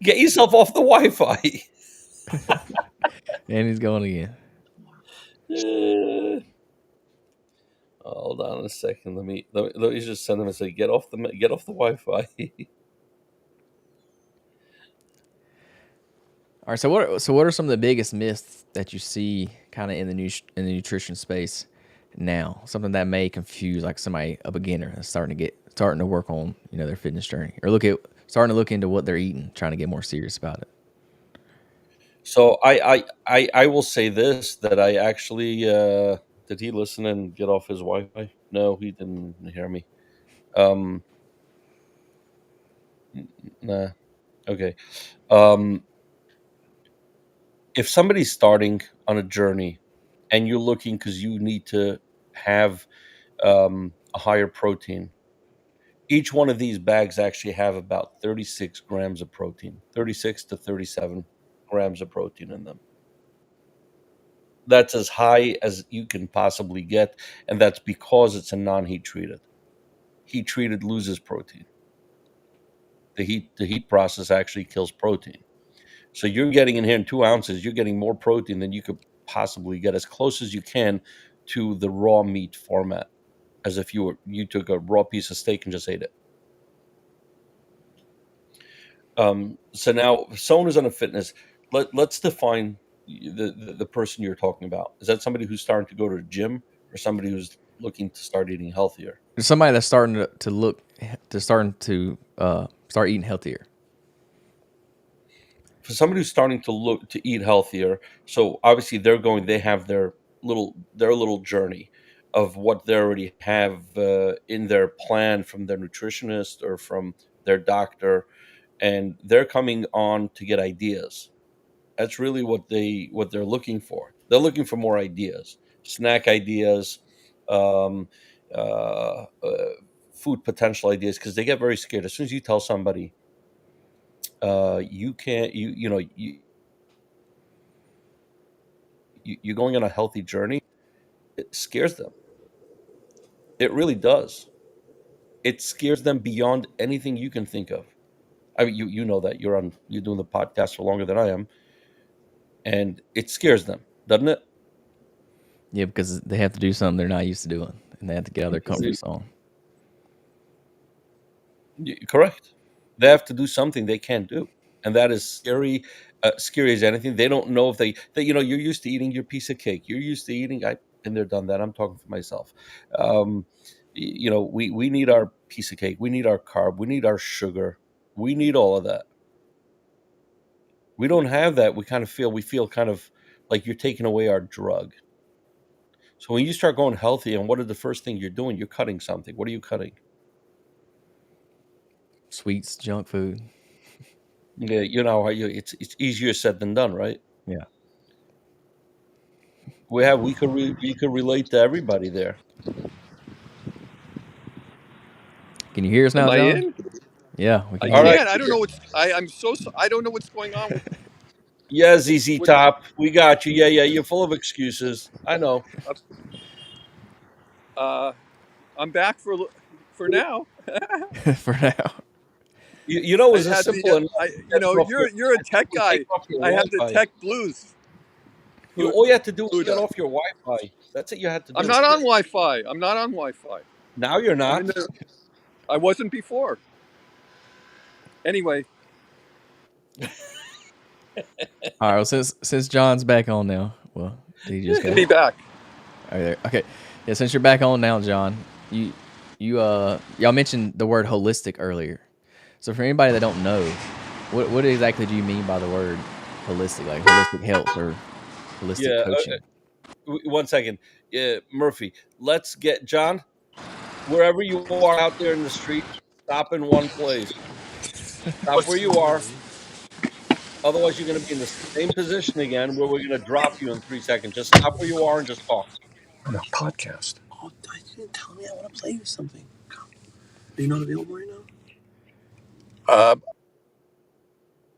Get yourself off the Wi-Fi. And he's going again. Hold on a second. Let me just send them and say get off the Wi-Fi. All right. So what are some of the biggest myths that you see kind of in the nutrition space now? Something that may confuse like somebody a beginner that's starting to work on their fitness journey or starting to look into what they're eating, trying to get more serious about it. So I will say this that I actually did he listen and get off his Wi-Fi? No, he didn't hear me. Um, nah. Okay. Um, if somebody's starting on a journey and you're looking because you need to have a higher protein, each one of these bags actually have about 36 grams of protein, 36 to 37 grams of protein in them. That's as high as you can possibly get, and that's because it's a non-heat treated. Heat treated loses protein. The heat process actually kills protein. So you're getting in here in 2 ounces, you're getting more protein than you could possibly get as close as you can to the raw meat format, as if you took a raw piece of steak and just ate it. So now, if someone who's on a fitness, let's define the person you're talking about. Is that somebody who's starting to go to the gym, or somebody who's looking to start eating healthier? There's somebody that's starting to start eating healthier. For somebody who's starting to look to eat healthier, so obviously they have their little journey of what they already have in their plan from their nutritionist or from their doctor, and they're coming on to get ideas. That's really what they're looking for. They're looking for more ideas, snack ideas, um, uh, uh, food potential ideas, because they get very scared as soon as you tell somebody you can't you're going on a healthy journey. It scares them. It really does. It scares them beyond anything you can think of. I mean, you know that you're doing the podcast for longer than I am, and it scares them, doesn't it? Yeah, because they have to do something they're not used to doing, and they have to get out of their comfort zone. Correct. They have to do something they can't do, and that is scary. Scary as anything. They don't know if you're used to eating your piece of cake. You're used to eating. I've been there, done that. I'm talking for myself. Um, we need our piece of cake. We need our carb. We need our sugar. We need all of that. We don't have that. We feel kind of like you're taking away our drug. So when you start going healthy, and what are the first thing you're doing? You're cutting something. What are you cutting? Sweets, junk food. Yeah, you know how it's easier said than done, right? Yeah. We could relate to everybody there. Can you hear us now, Am I John? in? Yeah, we can I hear All you. right. can't. I don't know what's. I'm so. I don't know what's going on with. Yeah, ZZ With Top, we got you. Yeah, you're full of excuses. I know. uh, I'm back for now. For now. You know, it I was a had the. simple enough. I. Taken off You're a tech taken guy. off your I have the Wi-Fi. tech blues. Who? All you had to do was Who get does? off your Wi-Fi. That's it. You had to I'm do. not on Wi-Fi. I'm not on Wi-Fi. Now you're I'm in not. there. I wasn't before. Anyway, All right. Well, since John's back on now, well, did he just good to go? be back. All right, there. Okay. Yeah. Since you're back on now, John, y'all mentioned the word holistic earlier. So for anybody that don't know, what exactly do you mean by the word holistic? Like holistic health or holistic Yeah. coaching? 1 second. Murphy, let's get John, wherever you are out there in the street, stop in one place. Stop where you are. Otherwise, you're going to be in the same position again where we're going to drop you in 3 seconds. Just stop where you are and just talk. On a podcast. Oh, you didn't tell me I want to play you something. Come. Are you not available right now?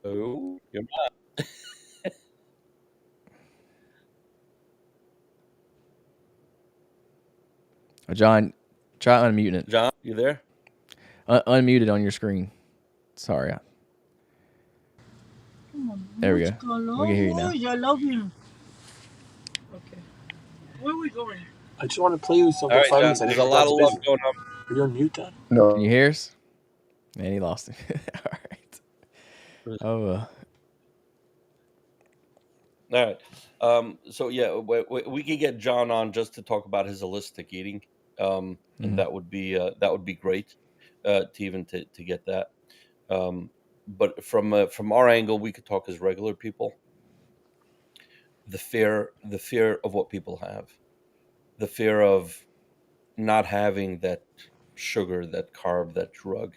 Oh, you're John, try unmuting it. John, you there? Unmuted on your screen. Sorry. There we go. We can hear you now. I love you. Okay. Where are we going? I just want to play you something. All right, 5 John. minutes. I There's think a my lot dad's of love busy. going on. Are you on mute, Dad? No. Can you hear us? Man, he lost it. All right. Oh, All right. So yeah, we could get John on just to talk about his holistic eating, and that would be great to get that. But from our angle, we could talk as regular people. The fear of what people have, the fear of not having that sugar, that carb, that drug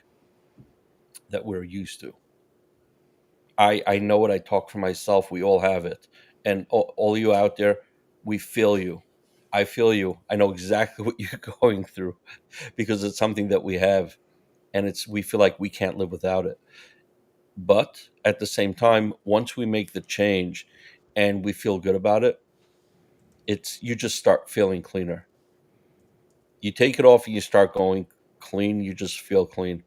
that we're used to. I know it. I talk for myself. We all have it, and all you out there, we feel you. I feel you. I know exactly what you're going through because it's something that we have, and we feel like we can't live without it. But at the same time, once we make the change and we feel good about it, you just start feeling cleaner. You take it off and you start going clean. You just feel clean.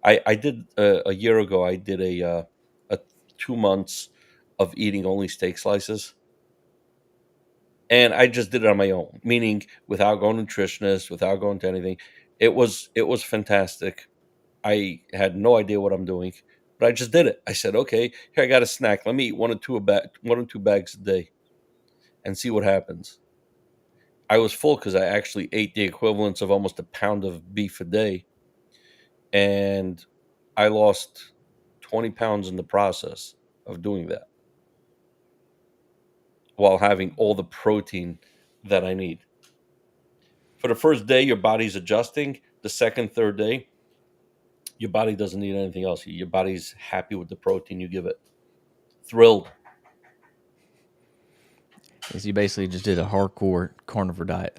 I did a year ago. I did a 2 months of eating only steak slices, and I just did it on my own, meaning without going to nutritionist, without going to anything. It was fantastic. I had no idea what I'm doing, but I just did it. I said, okay, here I got a snack. Let me eat one or two bags a day, and see what happens. I was full because I actually ate the equivalence of almost a pound of beef a day, and I lost 20 pounds in the process of doing that while having all the protein that I need. For the first day, your body's adjusting. The second, third day, your body doesn't need anything else. Your body's happy with the protein you give it. Thrilled. Is you basically just did a hardcore carnivore diet.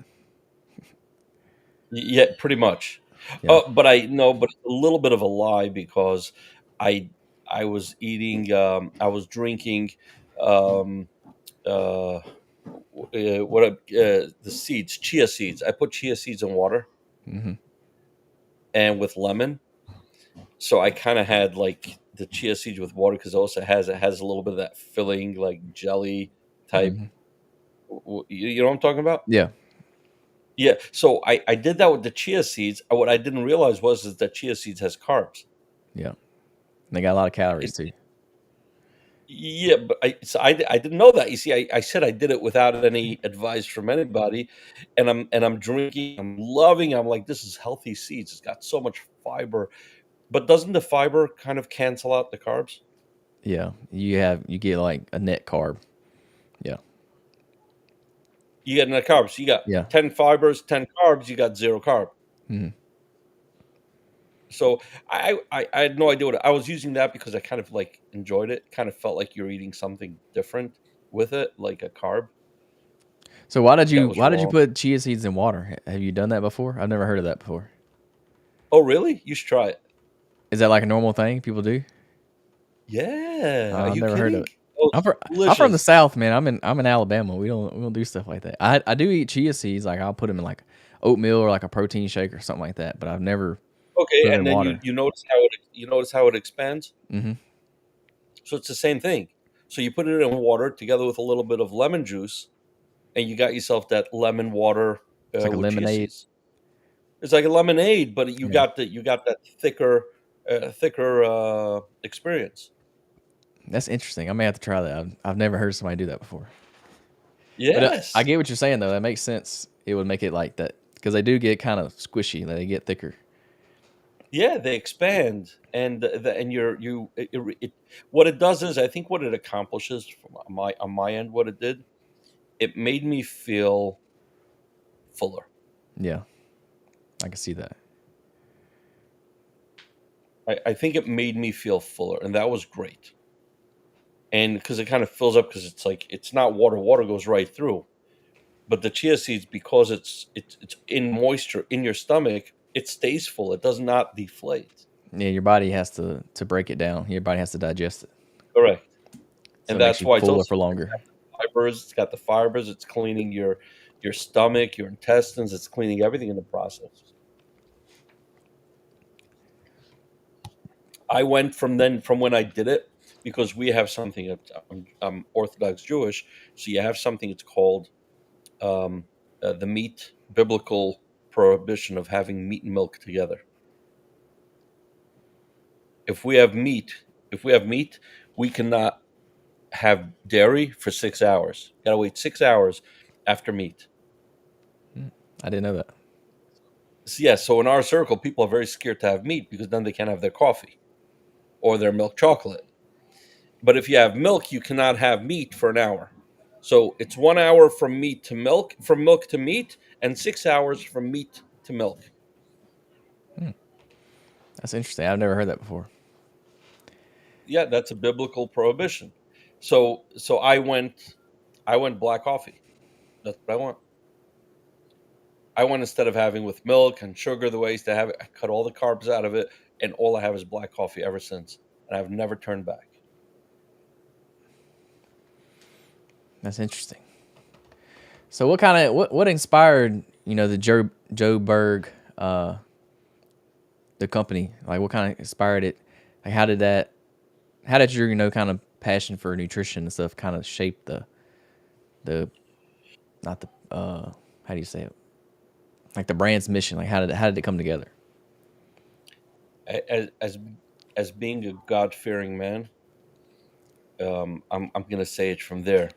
Yeah, pretty much. Yeah. But I no, but it's a little bit of a lie because I I was eating, I was drinking, um, uh, the seeds, chia seeds. I put chia seeds in water Hmm. and with lemon, so I kind of had like the chia seeds with water because it has a little bit of that filling like jelly type. Hmm. You know what I'm talking about? Yeah. Yeah. So I did that with the chia seeds. What I didn't realize was is that chia seeds has carbs. Yeah. And they got a lot of calories It, too. yeah, but I didn't know that. You see, I said I did it without any advice from anybody, and I'm drinking. I'm loving. I'm like, this is healthy seeds. It's got so much fiber. But doesn't the fiber kind of cancel out the carbs? Yeah. You get like a net carb. Yeah. You get no carbs. You got Yeah. 10 fibers, 10 carbs. You got zero carb. Hmm. So I had no idea what I was using that because I kind of like enjoyed it. Kind of felt like you're eating something different with it, like a carb. So why did That you was why did you wrong. put chia seeds in water? Have you done that before? I've never heard of that before. Oh, really? You should try it. Is that like a normal thing people do? Yeah. Are I've you never heard of kidding? it. Oh, I'm it's from I'm from the delicious. South, man. I'm in Alabama. We don't do stuff like that. I do eat chia seeds. Like I'll put them in like oatmeal or like a protein shake or something like that. But I've never put Okay, them and in then you water. you notice how it expands. Hmm. So it's the same thing. So you put it in water together with a little bit of lemon juice, and you got yourself that lemon water It's like a with chia lemonade. seeds. It's like a lemonade, but you Yeah, got that thicker experience. that's interesting. I may have to try that. I've never heard somebody do that before. But I Yes. get what you're saying though. That makes sense. It would make it like that because they do get kind of squishy. They get thicker. Yeah, they expand, and what it does is I think what it accomplishes from on my end, what it did, it made me feel fuller. Yeah, I can see that. I think it made me feel fuller, and that was great. And because it kind of fills up, because it's like it's not water. Water goes right through, but the chia seeds, because it's in moisture in your stomach, it stays full. It does not deflate. Yeah, your body has to break it down. Your body has to digest it, Correct. so And it makes that's you why it's fuller also for longer. fibers. It's got the fibers. It's cleaning your stomach, your intestines. It's cleaning everything in the process. I went from when I did it, because we have something. I'm Orthodox Jewish, so you have something. It's called um, the meat biblical prohibition of having meat and milk together. If we have meat, if we have meat, we cannot have dairy for 6 hours. Got to wait 6 hours after meat. Mm, I didn't know that. So, yeah, so in our circle, people are very scared to have meat because then they can't have their coffee or their milk chocolate. But if you have milk, you cannot have meat for an hour. So it's 1 hour from meat to milk, from milk to meat, and 6 hours from meat to milk. Hmm, that's interesting. I've never heard that before. Yeah, that's a biblical prohibition. So I went black coffee. That's what I want. I went, instead of having with milk and sugar the way I used to have it, I cut all the carbs out of it, and all I have is black coffee ever since, and I've never turned back. That's interesting. So what inspired the Joburg the company? Like what kind of inspired it? Like how did your kind of passion for nutrition and stuff kind of shape the not the how do you say it? Like the brand's mission. Like how did it come together? As being a God fearing man, I'm gonna say it from there.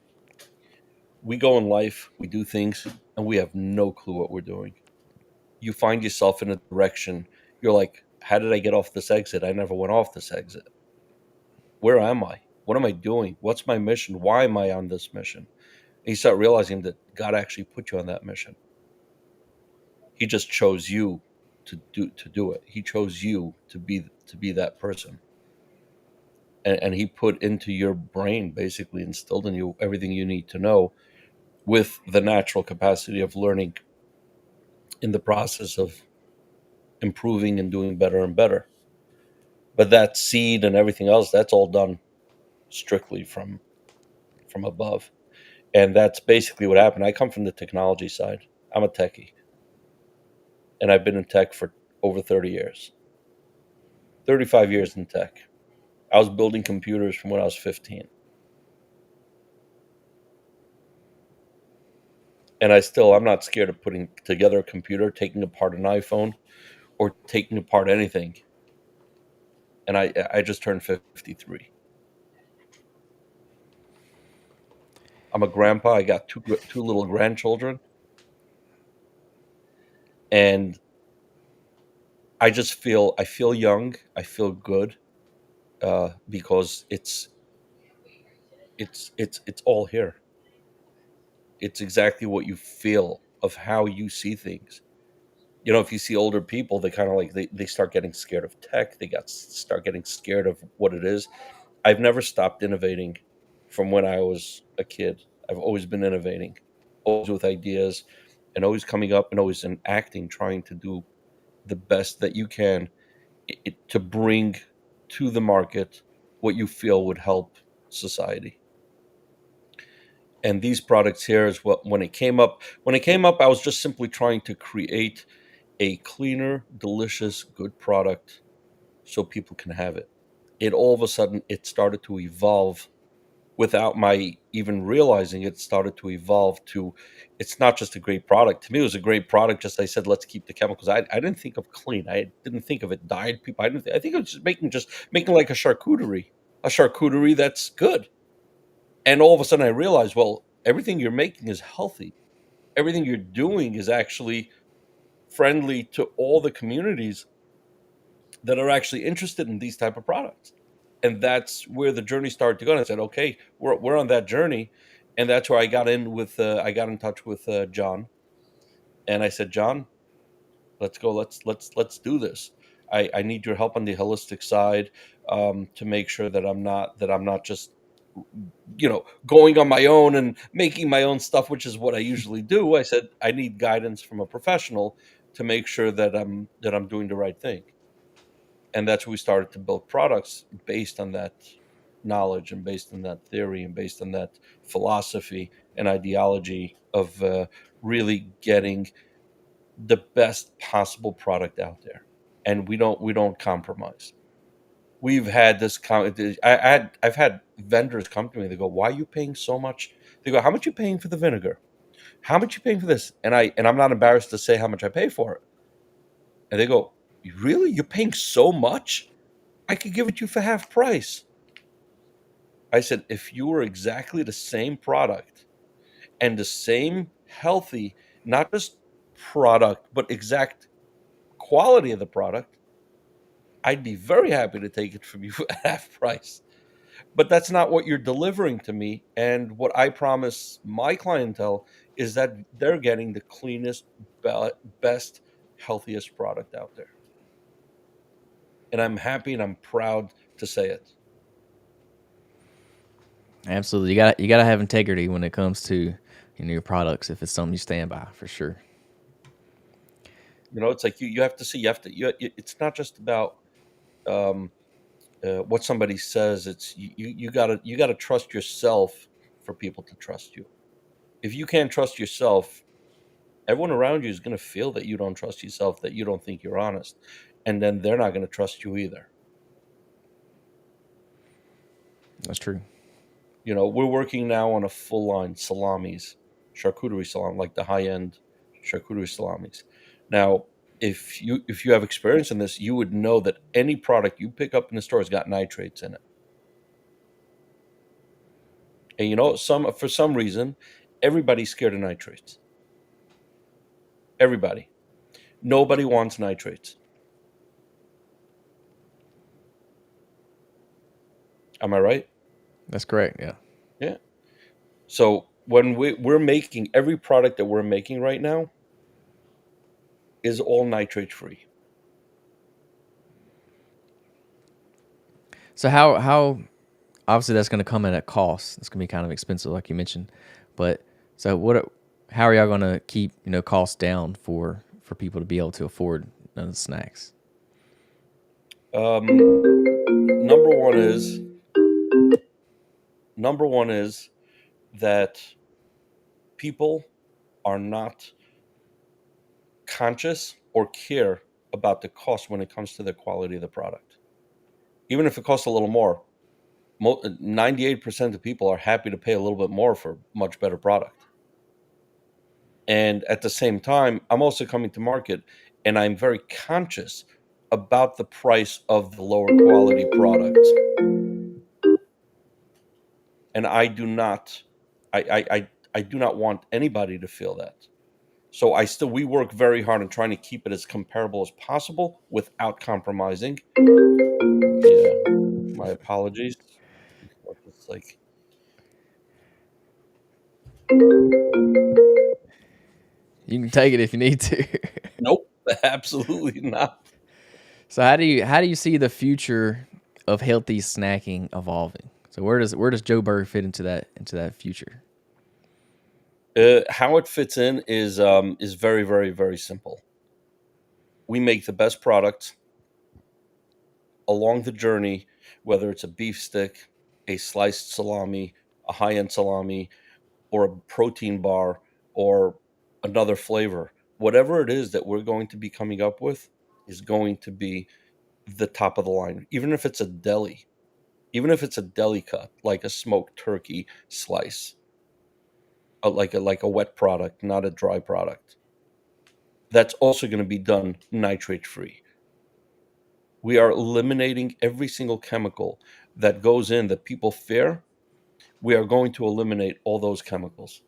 We go in life, we do things, and we have no clue what we're doing. You find yourself in a direction. You're like, how did I get off this exit? I never went off this exit. Where am I? What am I doing? What's my mission? Why am I on this mission? And you start realizing that God actually put you on that mission. He just chose you to do it. He chose you to be that person. And he put into your brain, basically instilled in you everything you need to know, with the natural capacity of learning in the process of improving and doing better and better. But that seed and everything else, that's all done strictly from above. And that's basically what happened. I come from the technology side. I'm a techie, and I've been in tech for over 30 years. 35 years in tech. I was building computers from when I was 15. And I'm not scared of putting together a computer, taking apart an iPhone, or taking apart anything. And I just turned 53. I'm a grandpa. I got two little grandchildren, and I feel young. I feel good, because it's all here. It's exactly what you feel of how you see things. If you see older people, they kind of like they start getting scared of tech. Start getting scared of what it is. I've never stopped innovating from when I was a kid. I've always been innovating, always with ideas, and always coming up and always in acting, trying to do the best that you can, to bring to the market what you feel would help society. And these products here is what when it came up. I was just simply trying to create a cleaner, delicious, good product so people can have it. It all of a sudden it started to evolve without my even realizing. It started to evolve to, it's not just a great product. To me, it was a great product. Just I said, let's keep the chemicals. I didn't think of clean. I didn't think of it dyed people. I think it was just making like a charcuterie that's good. And all of a sudden I realized, well, everything you're making is healthy. Everything you're doing is actually friendly to all the communities that are actually interested in these type of products. And that's where the journey started to go. And I said, okay, we're on that journey. And that's where I got in touch with Jon. And I said, Jon, let's go. Let's do this. I need your help on the holistic side, to make sure that I'm not just going on my own and making my own stuff, which is what I usually do. I said I need guidance from a professional to make sure that I'm doing the right thing. And that's where we started to build products based on that knowledge and based on that theory and based on that philosophy and ideology of really getting the best possible product out there. And we don't compromise. We've had this I've had vendors come to me. They go, why are you paying so much? They go, how much you paying for the vinegar? How much you paying for this? And I'm not embarrassed to say how much I pay for it. And they go, really, you're paying so much? I could give it to you for half price. I said, if you were exactly the same product and the same healthy, not just product, but exact quality of the product, I'd be very happy to take it from you at half price. But that's not what you're delivering to me. And what I promise my clientele is that they're getting the cleanest, best, healthiest product out there. And I'm happy and I'm proud to say it. Absolutely, you gotta have integrity when it comes to your products. If it's something you stand by, for sure. It's like you have to see, it's not just about um, what somebody says. It's you gotta trust yourself for people to trust you. If you can't trust yourself, everyone around you is going to feel that you don't trust yourself, that you don't think you're honest, and then they're not going to trust you either. That's true. We're working now on a full line salamis. charcuterie salami, like the high end charcuterie salamis. Now, if you have experience in this, you would know that any product you pick up in the store has got nitrates in it. And you know, for some reason, everybody's scared of nitrates. Everybody. Nobody wants nitrates. Am I right? That's correct. Yeah. Yeah. So when we're making every product that we're making right now is all nitrate free. So how obviously that's going to come at a cost. It's going to be kind of expensive, like you mentioned. But so how are y'all going to keep costs down for people to be able to afford the snacks? Number one is that people are not conscious or care about the cost when it comes to the quality of the product. Even if it costs a little more, 98% of people are happy to pay a little bit more for much better product. And at the same time, I'm also coming to market and I'm very conscious about the price of the lower quality product. And I do not I do not want anybody to feel that. So we work very hard on trying to keep it as comparable as possible without compromising. Yeah, my apologies. It's like, You can take it if you need to. nope, absolutely not. So how do you see the future of healthy snacking evolving? So where does Joburg fit into that future? How it fits in is very, very, very simple. We make the best product along the journey, whether it's a beef stick, a sliced salami, a high end salami, or a protein bar, or another flavor. Whatever it is that we're going to be coming up with is going to be the top of the line. Even if it's a deli, even if it's a deli cut, like a smoked turkey slice, like a wet product, not a dry product. That's also going to be done nitrate free. We are eliminating every single chemical that goes in that people fear. We are going to eliminate all those chemicals.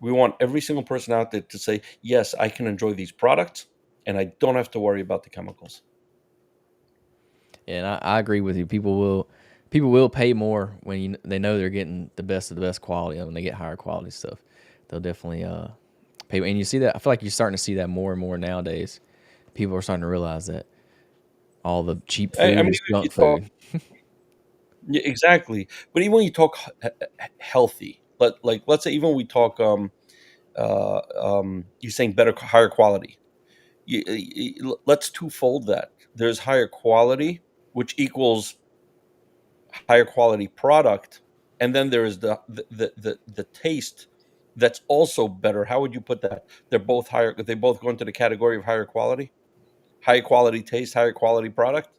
We want every single person out there to say, yes, I can enjoy these products and I don't have to worry about the chemicals. And I agree with you. People will pay more when they know they're getting the best of the best quality. When they get higher quality stuff, they'll definitely pay. And you see that. I feel like you're starting to see that more and more nowadays. People are starting to realize that all the cheap I food mean, is if you junk talk, food. yeah, exactly. But even when you talk healthy, let's say even we talk, you're saying better, higher quality. Let's twofold that. There's higher quality, which equals higher quality product, and then there is the taste that's also better. How would you put that? They're both higher. They both go into the category of higher quality, high quality taste, higher quality product,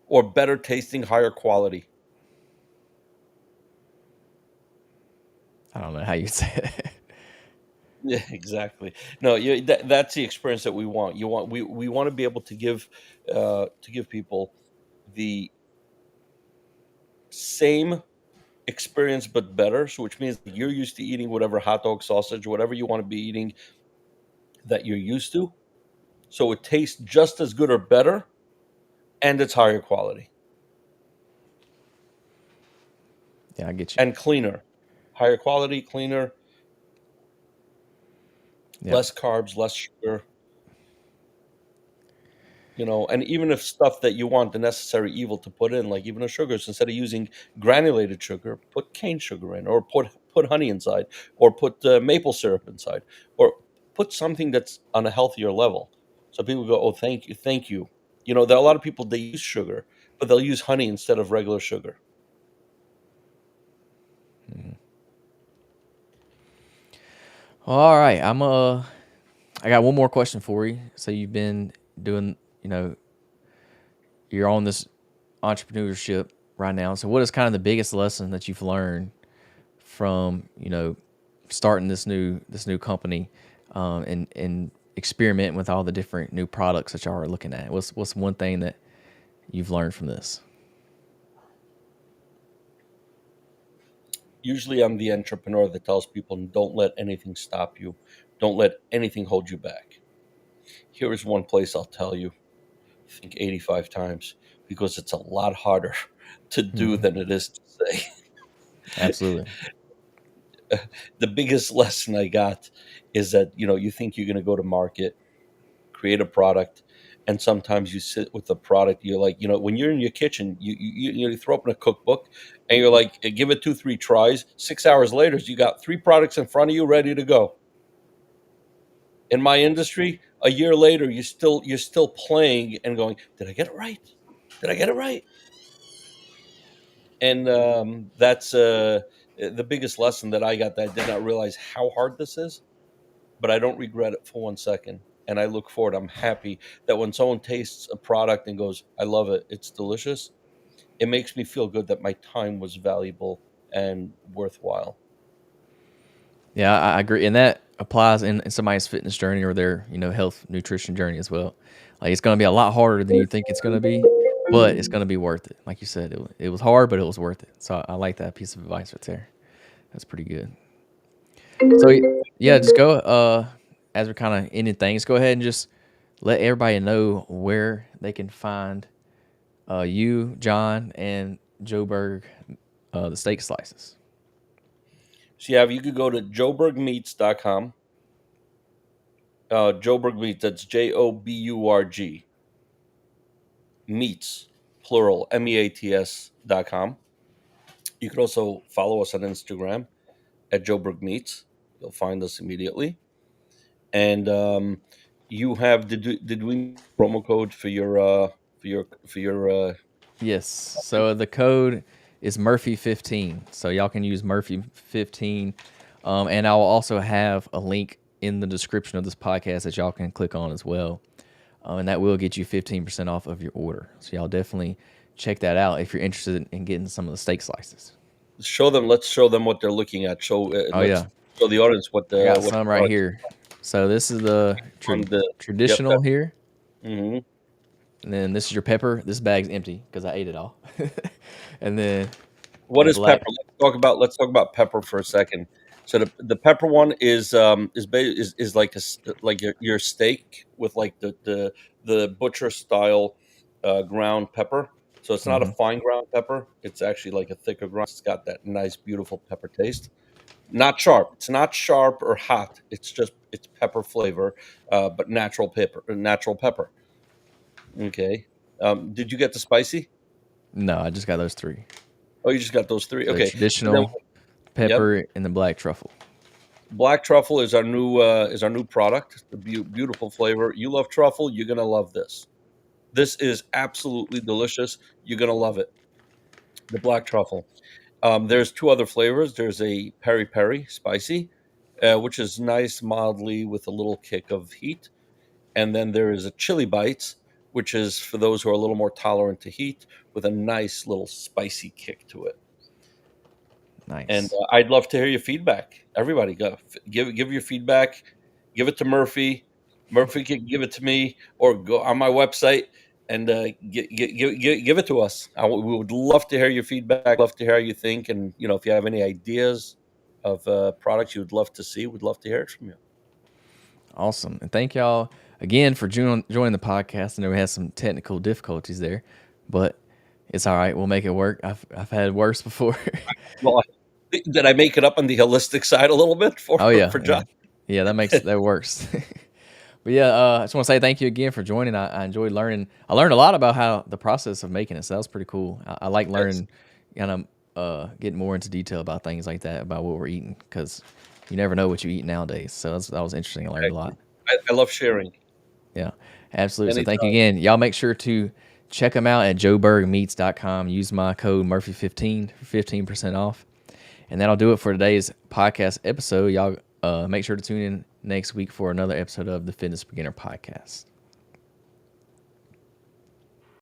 or better tasting, higher quality. I don't know how you say it. Yeah, exactly. No, that's the experience that we want. We want to be able to give people the same experience but better. So which means you're used to eating whatever hot dog, sausage, whatever you want to be eating that you're used to. So it tastes just as good or better, and it's higher quality Yeah, I get you. and cleaner. Higher quality, cleaner, Yep. less carbs, less sugar. And even if stuff that you want the necessary evil to put in, like even the sugars, instead of using granulated sugar, put cane sugar in, or put honey inside, or put maple syrup inside, or put something that's on a healthier level. So people go, "Oh, thank you, thank you." There are a lot of people, they use sugar, but they'll use honey instead of regular sugar. All right. I got one more question for you. So you've been doing, you're on this entrepreneurship right now. So what is kind of the biggest lesson that you've learned from, starting this new company, and experimenting with all the different new products that y'all are looking at? What's one thing that you've learned from this? Usually I'm the entrepreneur that tells people, don't let anything stop you. Don't let anything hold you back. Here is one place I'll tell you, I think 85 times, because it's a lot harder to do Hmm. than it is to say. Absolutely. The biggest lesson I got is that, you think you're going to go to market, create a product, and sometimes you sit with the product. You're like, when you're in your kitchen, you throw open a cookbook and you're like, give it 2-3 tries. 6 hours later, you got 3 products in front of you ready to go. In my industry, a year later, you're still playing and going, did I get it right? Did I get it right? And that's the biggest lesson that I got, that I did not realize how hard this is, but I don't regret it for 1 second. And I look forward. I'm happy that when someone tastes a product and goes, I love it, it's delicious, it makes me feel good that my time was valuable and worthwhile. Yeah, I agree, and that applies in somebody's fitness journey or their health nutrition journey as well. Like, it's going to be a lot harder than you think it's going to be, but it's going to be worth it. Like you said, it was hard, but it was worth it. So I like that piece of advice right there. That's pretty good. So yeah, just go. As we're kind of ending things, go ahead and just let everybody know where they can find you, John, and Joburg, the steak slices. So yeah, you could go to joburgmeats.com. Joburg Meats, that's JOBURG. Meats, plural, MEATS.com. You could also follow us on Instagram at Joburg Meats. You'll find us immediately. And you have did we promo code for your Yes. So the code is Murphy15. So y'all can use Murphy15. And I'll also have a link in the description of this podcast that y'all can click on as well. And that will get you 15% off of your order. So y'all definitely check that out if you're interested in getting some of the steak slices. let's show them what they're looking at. Oh, Let's yeah. show the audience I got what some right product here. So this is the on the yep. traditional here. Mm-hmm. And then this is your pepper. This bag's empty because I ate it all. And then What the is black. pepper? Let's talk about pepper for a second. So the pepper one is like like your steak with like the butcher style ground pepper. So it's not a Mhm. fine ground pepper. It's actually like a thicker ground. It's got that nice, beautiful pepper taste. Not sharp. It's not sharp or hot. It's pepper flavor, but natural pepper. Natural pepper. Okay. Did you get the spicy? No, I just got those three. Oh, you just got those 3. So Okay. And then, traditional, yep. pepper, and the black truffle. Black truffle is our new product. The beautiful flavor. You love truffle, you're gonna love this. This is absolutely delicious. You're gonna love it. The black truffle. There's 2 other flavors. There's a peri peri spicy, which is nice, mildly with a little kick of heat, and then there is a chili bites, which is for those who are a little more tolerant to heat, with a nice little spicy kick to it. And Nice. I'd love to hear your feedback. Everybody, go give your feedback. Give it to Murphy. Murphy can give it to me, or go on my website and give it to us. We would love to hear your feedback. Love to hear how you think, and if you have any ideas of products you would love to see, we'd love to hear it from you. Awesome. And thank y'all again for joining the podcast. I know we had some technical difficulties there, but it's all right. We'll make it work. I've had worse before. Well, did I make it up on the holistic side a little bit Oh yeah, for yeah, John? yeah. That works. But yeah, I just want to say thank you again for joining. I enjoyed learning. I learned a lot about how the process of making it. So that was pretty cool. I like Yes. learning, kind of getting more into detail about things like that, about what we're eating, because you never know what you eat nowadays. So that was interesting. I learned a lot. I love sharing. Yeah, absolutely. So thank you Anytime. again. Y'all make sure to check them out at joburgmeats.com. Use my code Murphy15 for 15% off. And that'll do it for today's podcast episode. Y'all make sure to tune in next week for another episode of the Fitness Beginner Podcast.